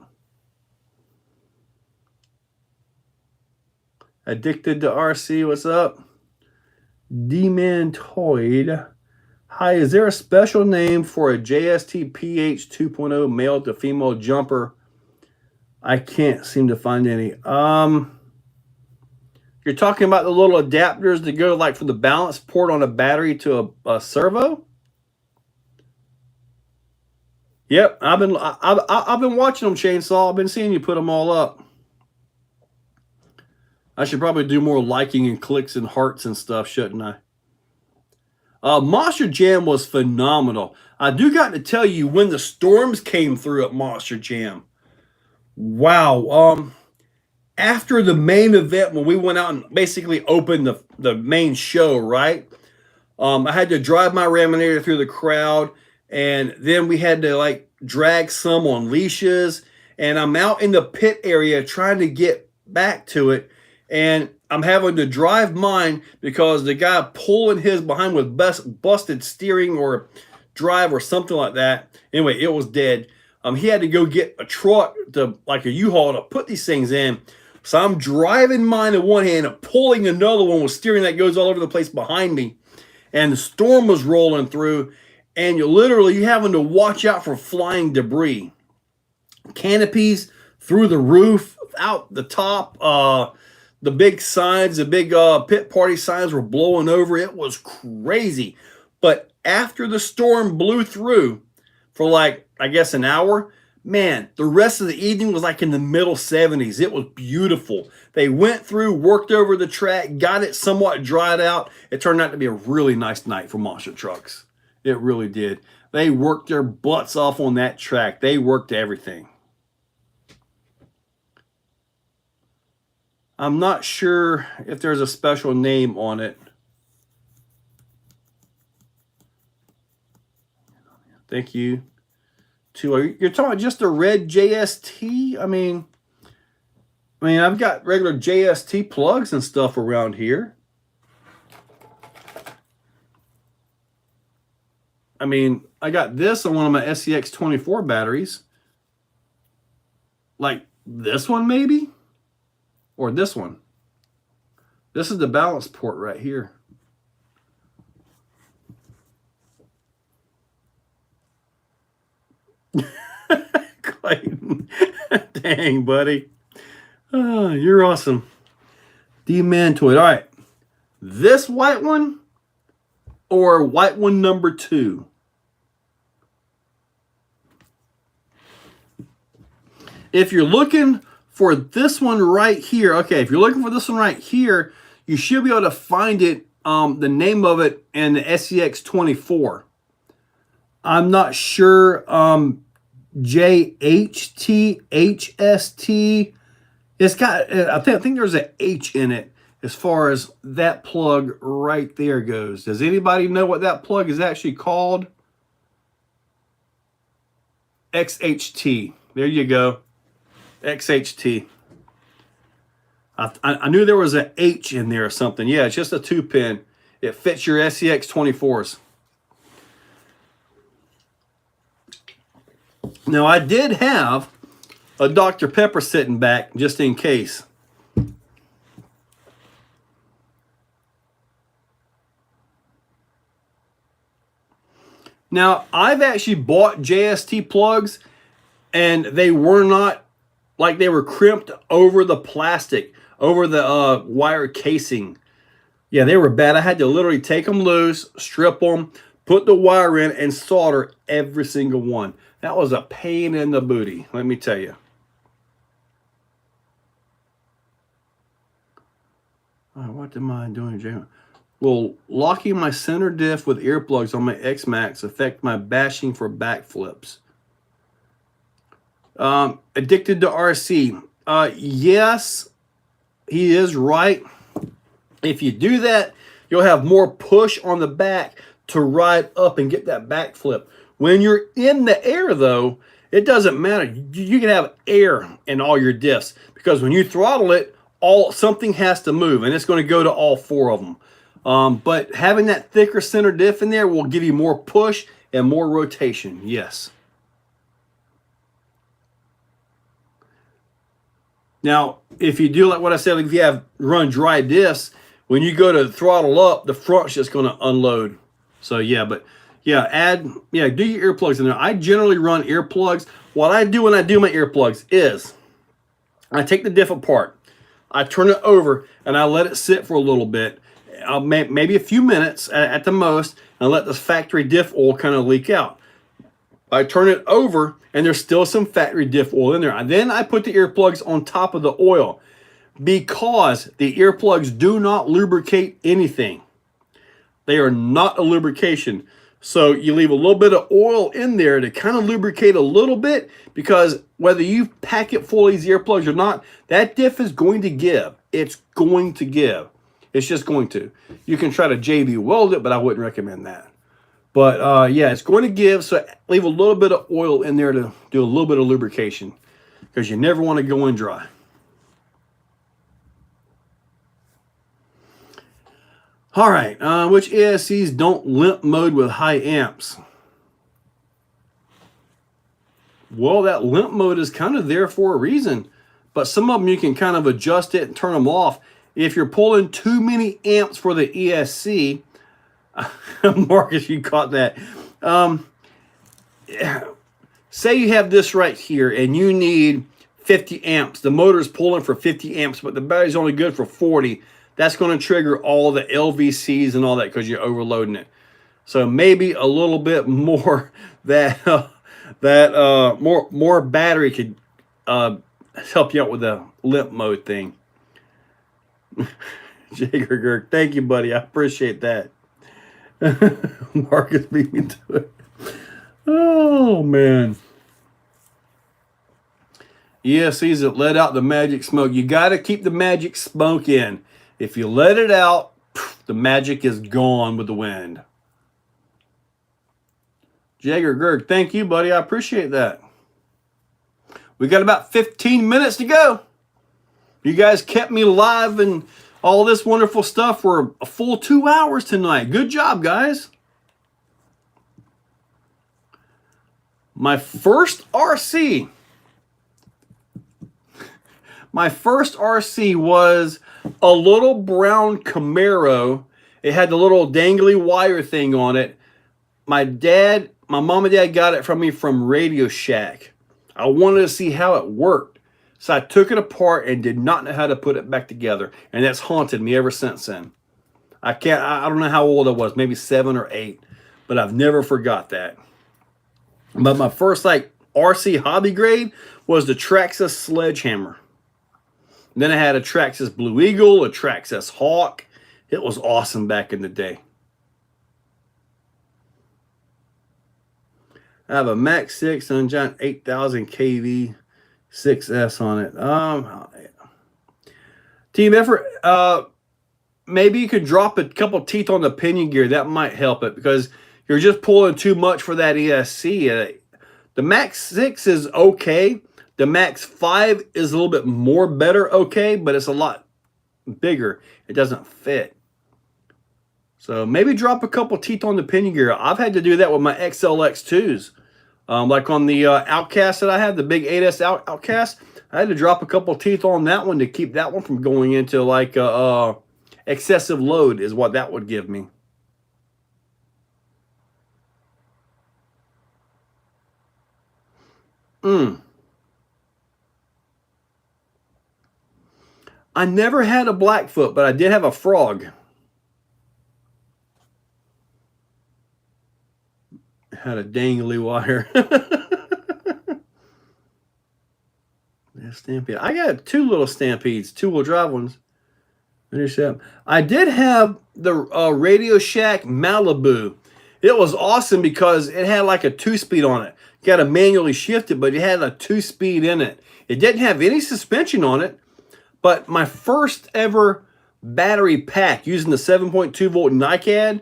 Addicted to RC, what's up? Demantoid. Hi, is there a special name for a JST PH 2.0 male to female jumper? I can't seem to find any. You're talking about the little adapters that go like from the balance port on a battery to a servo? Yep, I've been watching them, Chainsaw. I've been seeing you put them all up. I should probably do more liking and clicks and hearts and stuff, shouldn't I? Monster Jam was phenomenal. I do got to tell you, when the storms came through at Monster Jam, wow. After the main event, when we went out and basically opened the main show, right? I had to drive my Raminator through the crowd, and then we had to like drag some on leashes, and I'm out in the pit area trying to get back to it, and I'm having to drive mine because the guy pulling his behind with busted steering or drive or something like that. Anyway, it was dead. He had to go get a truck to like a U-Haul to put these things in. So I'm driving mine in one hand and pulling another one with steering that goes all over the place behind me. And the storm was rolling through, and you're having to watch out for flying debris. Canopies through the roof, out the top. The big signs, the big pit party signs were blowing over. It was crazy. But after the storm blew through for like, I guess, an hour, man, the rest of the evening was like in the middle 70s. It was beautiful. They went through, worked over the track, got it somewhat dried out. It turned out to be a really nice night for monster trucks. It really did. They worked their butts off on that track. They worked everything. I'm not sure if there's a special name on it. Thank you. You're talking about just a red JST? I mean, I've got regular JST plugs and stuff around here. I mean, I got this on one of my SCX 24 batteries. Like this one maybe? Or this one. This is the balance port right here. Clayton. Dang, buddy. Oh, you're awesome. Demantoid. All right. This white one or white one number 2? If you're looking for this one right here, okay, if you're looking for this one right here, you should be able to find it, the name of it in the SCX 24. I'm not sure, JHT, HST. It's got, I think there's an H in it as far as that plug right there goes. Does anybody know what that plug is actually called? XHT. There you go. XHT. I knew there was an H in there or something. Yeah, it's just a 2-pin. It fits your SCX 24s. Now, I did have a Dr. Pepper sitting back just in case. Now, I've actually bought JST plugs, and they were not, like they were crimped over the plastic, over the wire casing. Yeah, they were bad. I had to literally take them loose, strip them, put the wire in, and solder every single one. That was a pain in the booty, let me tell you. What am I doing, Jay? Will locking my center diff with earplugs on my X-Max affect my bashing for backflips? Addicted to RC. Yes, he is right. If you do that, you'll have more push on the back to ride up and get that backflip. When you're in the air, though, it doesn't matter. You can have air in all your diffs because when you throttle it, something has to move, and it's going to go to all 4 of them. But having that thicker center diff in there will give you more push and more rotation. Yes. Now, if you do like what I said, if you run dry diffs, when you go to throttle up, the front's just going to unload. So yeah, but yeah, do your earplugs in there. I generally run earplugs. What I do when I do my earplugs is I take the diff apart, I turn it over, and I let it sit for a little bit, maybe a few minutes at the most, and let the factory diff oil kind of leak out. I turn it over, and there's still some factory diff oil in there. And then I put the earplugs on top of the oil because the earplugs do not lubricate anything. They are not a lubrication. So you leave a little bit of oil in there to kind of lubricate a little bit, because whether you pack it full of these earplugs or not, that diff is going to give. It's going to give. It's just going to. You can try to JB weld it, but I wouldn't recommend that. But yeah, it's going to give, so leave a little bit of oil in there to do a little bit of lubrication, because you never want to go in dry. All right, which ASCs don't limp mode with high amps? Well, that limp mode is kind of there for a reason, but some of them you can kind of adjust it and turn them off. If you're pulling too many amps for the ESC, Marcus, you caught that. Say you have this right here and you need 50 amps. The motor's pulling for 50 amps, but the battery's only good for 40. That's going to trigger all the LVCs and all that because you're overloading it. So maybe a little bit more that more battery could help you out with the limp mode thing. Jagger Girk, thank you, buddy. I appreciate that. Marcus beat me to it. Oh man. ESCs that let out the magic smoke. You got to keep the magic smoke in. If you let it out, the magic is gone with the wind. Jagger Gerg, thank you, buddy. I appreciate that. We got about 15 minutes to go. You guys kept me live and all this wonderful stuff for a full 2 hours tonight. Good job, guys. My first RC. My first RC was a little brown Camaro. It had the little dangly wire thing on it. My mom and dad got it from me from Radio Shack. I wanted to see how it worked. So I took it apart and did not know how to put it back together. And that's haunted me ever since then. I don't know how old I was, maybe 7 or 8. But I've never forgot that. But my first RC hobby grade was the Traxxas Sledgehammer. Then I had a Traxxas Blue Eagle, a Traxxas Hawk. It was awesome back in the day. I have a Max 6 and John 8000 kV 6S on it. Team effort. Maybe you could drop a couple teeth on the pinion gear. That might help it because you're just pulling too much for that ESC. The Max 6 is okay. The Max 5 is a little bit more better okay, but it's a lot bigger. It doesn't fit. So maybe drop a couple teeth on the pinion gear. I've had to do that with my XLX2s. Like on the Outcast that I have, the big 8S Outcast, I had to drop a couple teeth on that one to keep that one from going into like excessive load is what that would give me. I never had a Blackfoot, but I did have a Frog. Had a dangly wire. Stampede. I got 2 little Stampedes, 2-wheel drive ones. I did have the Radio Shack Malibu. It was awesome because it had like a 2-speed on it. You got to manually shift it, but it had a 2-speed in it. It didn't have any suspension on it, but my first ever battery pack using the 7.2 volt NiCad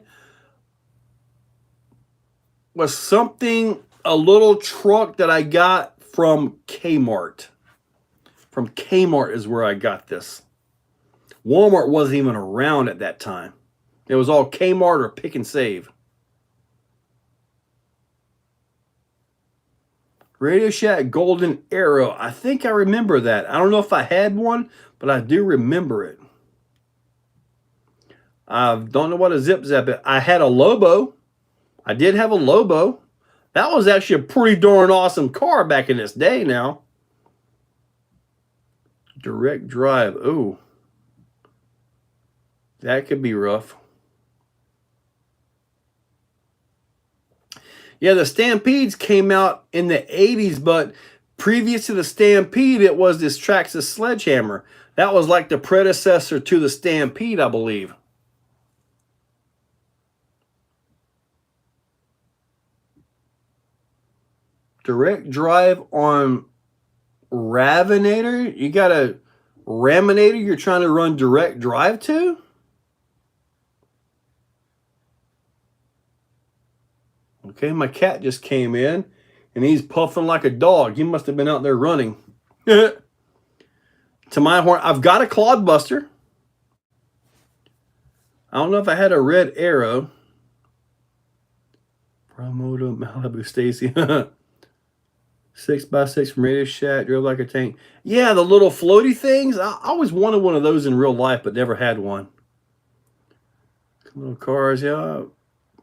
was a little truck that I got from Kmart. From Kmart is where I got this. Walmart wasn't even around at that time. It was all Kmart or Pick and Save. Radio Shack Golden Arrow. I think I remember that. I don't know if I had one, but I do remember it. I don't know what a Zip Zap is. I had a Lobo. I did have a Lobo. That was actually a pretty darn awesome car back in its day now. Direct drive. Ooh. That could be rough. Yeah, the Stampedes came out in the 80s, but previous to the Stampede, it was this Traxxas Sledgehammer. That was like the predecessor to the Stampede, I believe. Direct drive on Ravinator? You got a Raminator you're trying to run direct drive to? Okay, my cat just came in and he's puffing like a dog. He must have been out there running. To my horn, I've got a Clodbuster. I don't know if I had a red arrow. Promoto Malibu Stacy. 6x6 from Radio Shack, drove like a tank. Yeah, the little floaty things. I always wanted one of those in real life, but never had one. Little cars, yeah.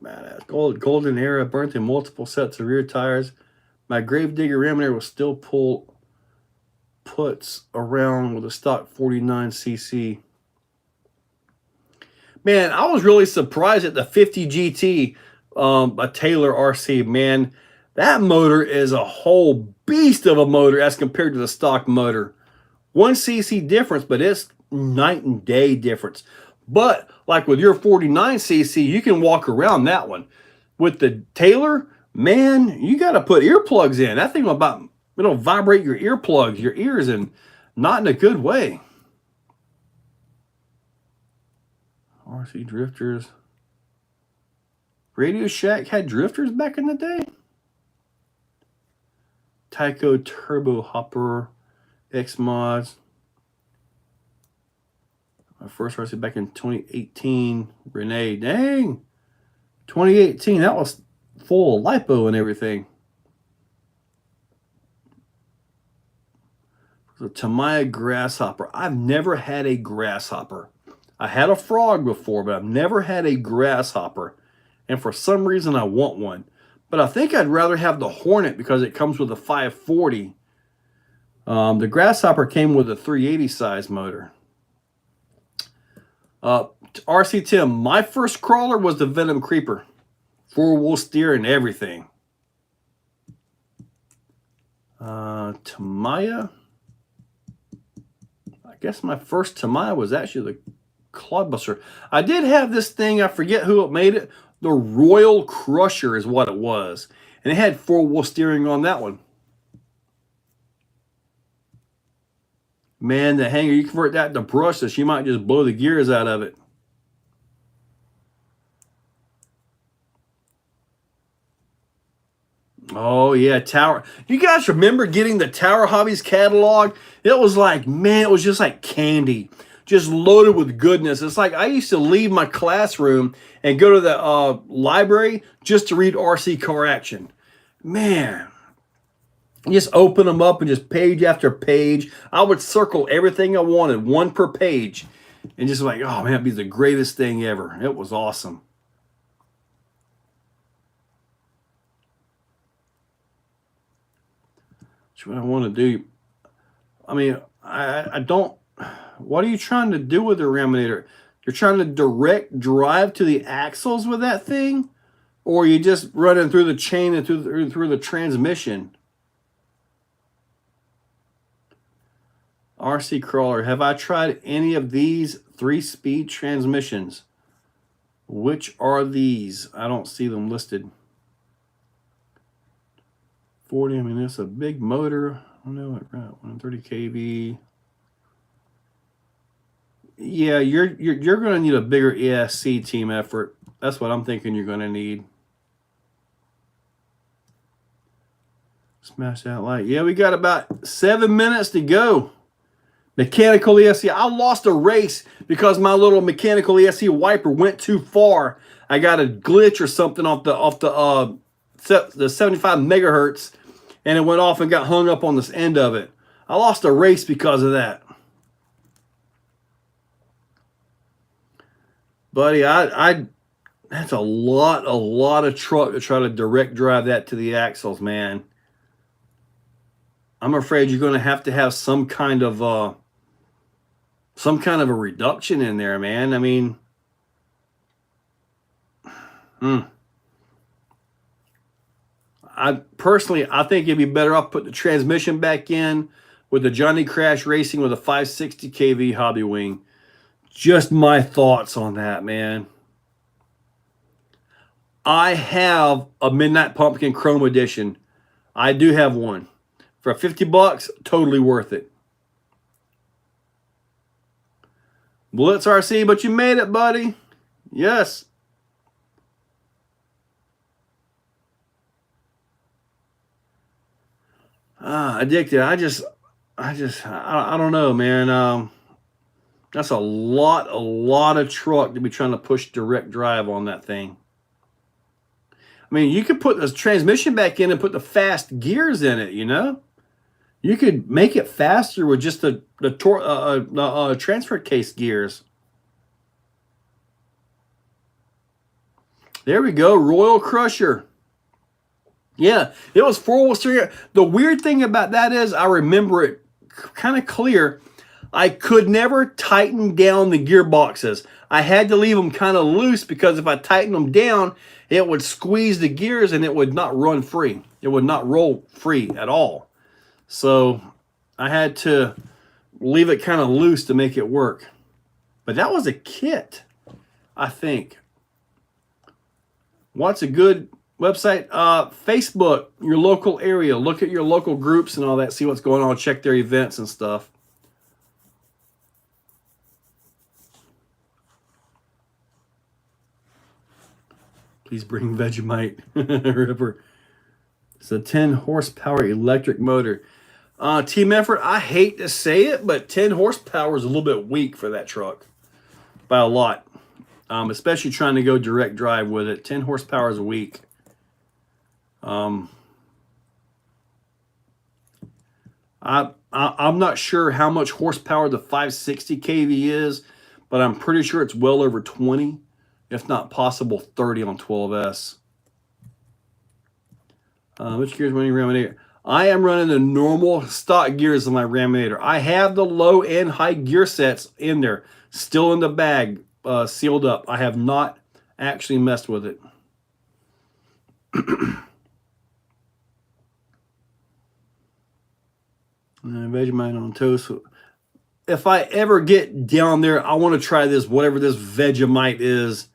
Badass. Golden era, burnt in multiple sets of rear tires. My Gravedigger Raminator will still pull puts around with a stock 49cc. Man, I was really surprised at the 50 GT, a Taylor RC. Man, that motor is a whole beast of a motor as compared to the stock motor. 1cc difference, but it's night and day difference. But like with your 49cc, you can walk around that one. With the Taylor, man, you got to put earplugs in. That thing will about, it'll vibrate your earplugs, your ears, and not in a good way. RC drifters. Radio Shack had drifters back in the day. Tyco Turbo Hopper, X Mods. My first RC back in 2018. Renee, dang. 2018, that was full of lipo and everything. The Tamiya Grasshopper. I've never had a grasshopper. I had a frog before, but I've never had a grasshopper. And for some reason, I want one. But I think I'd rather have the Hornet because it comes with a 540. The Grasshopper came with a 380 size motor. RC Tim, my first crawler was the Venom Creeper. 4-wheel steer and everything. Tamiya. I guess my first Tamiya was actually the Clodbuster. I did have this thing, I forget who it made it. The Royal Crusher is what it was. And it had 4-wheel steering on that one. Man, the hanger, you convert that to brushless, you might just blow the gears out of it. Oh, yeah, Tower. You guys remember getting the Tower Hobbies catalog? It was like, man, it was just like candy. Just loaded with goodness. It's like I used to leave my classroom and go to the library just to read RC Car Action. Man, just open them up and just page after page. I would circle everything I wanted, one per page. And just like, oh man, it'd be the greatest thing ever. It was awesome. That's what I want to do. I mean, I don't... What are you trying to do with the Raminator? You're trying to direct drive to the axles with that thing? Or are you just running through the chain and through the transmission? RC Crawler. Have I tried any of these 3-speed transmissions? Which are these? I don't see them listed. 40, I mean, it's a big motor. I don't know, 130 kV. Yeah, you're going to need a bigger ESC team effort. That's what I'm thinking you're going to need. Smash that light. Yeah, we got about 7 minutes to go. Mechanical ESC. I lost a race because my little mechanical ESC wiper went too far. I got a glitch or something off the 75 megahertz, and it went off and got hung up on this end of it. I lost a race because of that. Buddy, that's a lot of truck to try to direct drive that to the axles, man. I'm afraid you're going to have some kind of a reduction in there, man. I mean, I think it'd be better off putting the transmission back in with the Johnny Crash Racing with a 560 kV hobby wing. Just my thoughts on that, man. I have a Midnight Pumpkin Chrome Edition. I do have one. For $50, totally worth it. Blitz RC, but you made it, buddy. Yes. Addicted. I don't know, man. That's a lot of truck to be trying to push direct drive on that thing. I mean, you could put the transmission back in and put the fast gears in it, you know? You could make it faster with just the transfer case gears. There we go, Royal Crusher. Yeah, it was 4-wheel steering. The weird thing about that is I remember it kind of clear. I could never tighten down the gearboxes. I had to leave them kind of loose because if I tightened them down, it would squeeze the gears and it would not run free. It would not roll free at all. So I had to leave it kind of loose to make it work. But that was a kit, I think. What's a good website? Facebook, your local area. Look at your local groups and all that. See what's going on. Check their events and stuff. Please bring Vegemite. Ripper. It's a 10 horsepower electric motor. Team effort, I hate to say it, but 10 horsepower is a little bit weak for that truck. By a lot. Especially trying to go direct drive with it. 10 horsepower is weak. I'm not sure how much horsepower the 560 kV is, but I'm pretty sure it's well over 20, if not possible 30 on 12S. Which gears running Raminator? I am running the normal stock gears of my Raminator. I have the low and high gear sets in there, still in the bag, sealed up. I have not actually messed with it. Vegemite on toast. If I ever get down there, I want to try this, whatever this Vegemite is.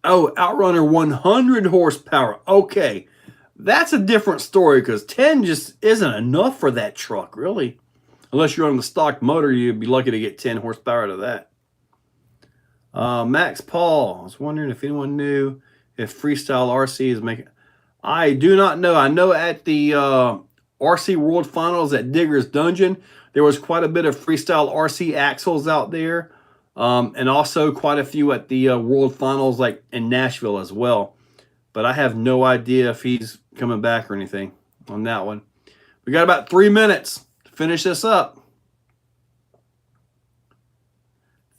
Oh, Outrunner 100 horsepower. Okay, that's a different story because 10 just isn't enough for that truck, really. Unless you're on the stock motor, you'd be lucky to get 10 horsepower out of that. Max Paul, I was wondering if anyone knew if Freestyle RC is making... I do not know. I know at the RC World Finals at Digger's Dungeon, there was quite a bit of Freestyle RC axles out there. And also quite a few at the World Finals like in Nashville as well. But I have no idea if he's coming back or anything on that one. We got about 3 minutes to finish this up.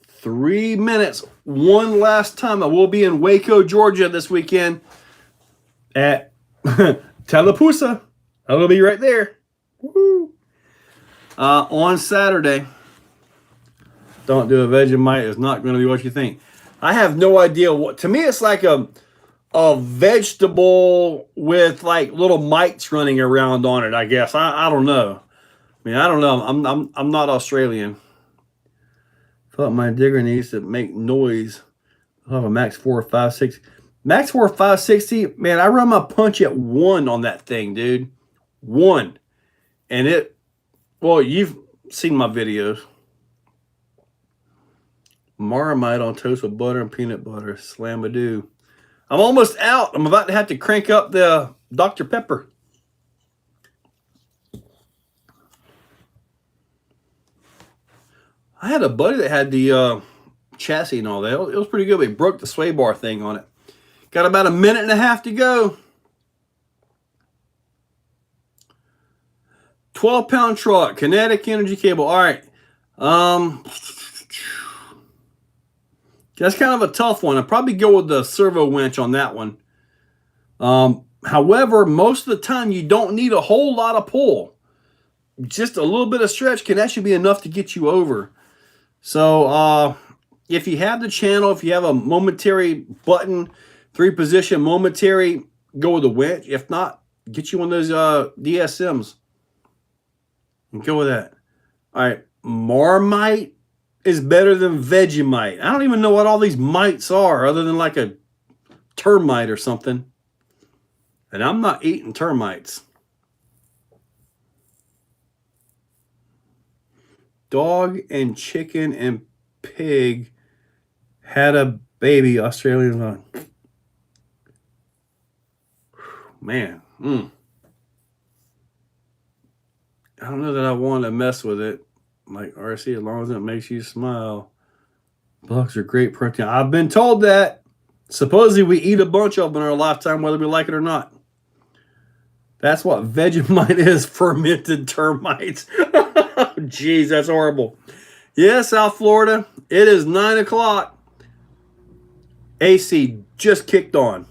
3 minutes. One last time. I will be in Waco, Georgia this weekend at Tallapoosa. I will be right there. Woo. On Saturday. Don't do a Vegemite. It's not going to be what you think. I have no idea what. To me, it's like a vegetable with like little mites running around on it. I guess I don't know. I mean, I don't know. I'm not Australian. Thought my digger needs to make noise. I have a Max 4 or 560. Max 4 or 560. Man, I run my punch at 1 on that thing, dude. 1, and it. Well, you've seen my videos. Marmite on toast with butter and peanut butter. Slam-a-doo. I'm almost out. I'm about to have to crank up the Dr. Pepper. I had a buddy that had the chassis and all that. It was pretty good. He broke the sway bar thing on it. Got about a minute and a half to go. 12-pound truck. Kinetic energy cable. All right. That's kind of a tough one. I'd probably go with the servo winch on that one. However, most of the time you don't need a whole lot of pull. Just a little bit of stretch can actually be enough to get you over. So if you have the channel, if you have a momentary button, 3-position momentary, go with the winch. If not, get you one of those DSMs. And go with that. All right, Marmite is better than Vegemite. I don't even know what all these mites are other than like a termite or something. And I'm not eating termites. Dog and chicken and pig had a baby. Australian. Man. don't know that I want to mess with it. Like RC, as long as it makes you smile. Bugs are great protein. I've been told that. Supposedly we eat a bunch of them in our lifetime, whether we like it or not. That's what Vegemite is, fermented termites. Jeez, that's horrible. Yeah, South Florida, it is 9 o'clock. AC just kicked on.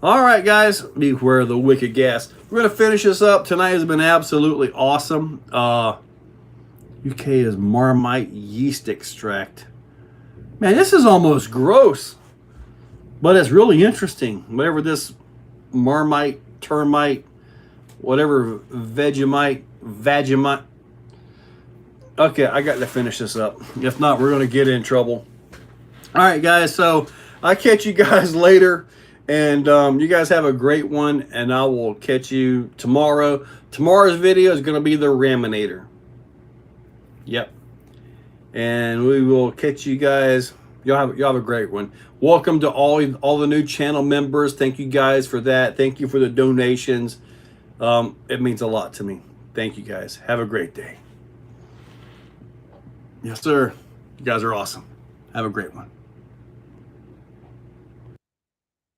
All right, guys, beware of the wicked gas. We're going to finish this up. Tonight has been absolutely awesome. UK is Marmite yeast extract. Man, this is almost gross, but it's really interesting. Whatever this Marmite, termite, whatever Vegemite. Okay, I got to finish this up. If not, we're going to get in trouble. All right, guys, so I'll catch you guys later. And you guys have a great one, and I will catch you tomorrow. Tomorrow's video is going to be the Raminator. Yep. And we will catch you guys. Y'all have a great one. Welcome to all the new channel members. Thank you guys for that. Thank you for the donations. It means a lot to me. Thank you guys. Have a great day. Yes, sir. You guys are awesome. Have a great one.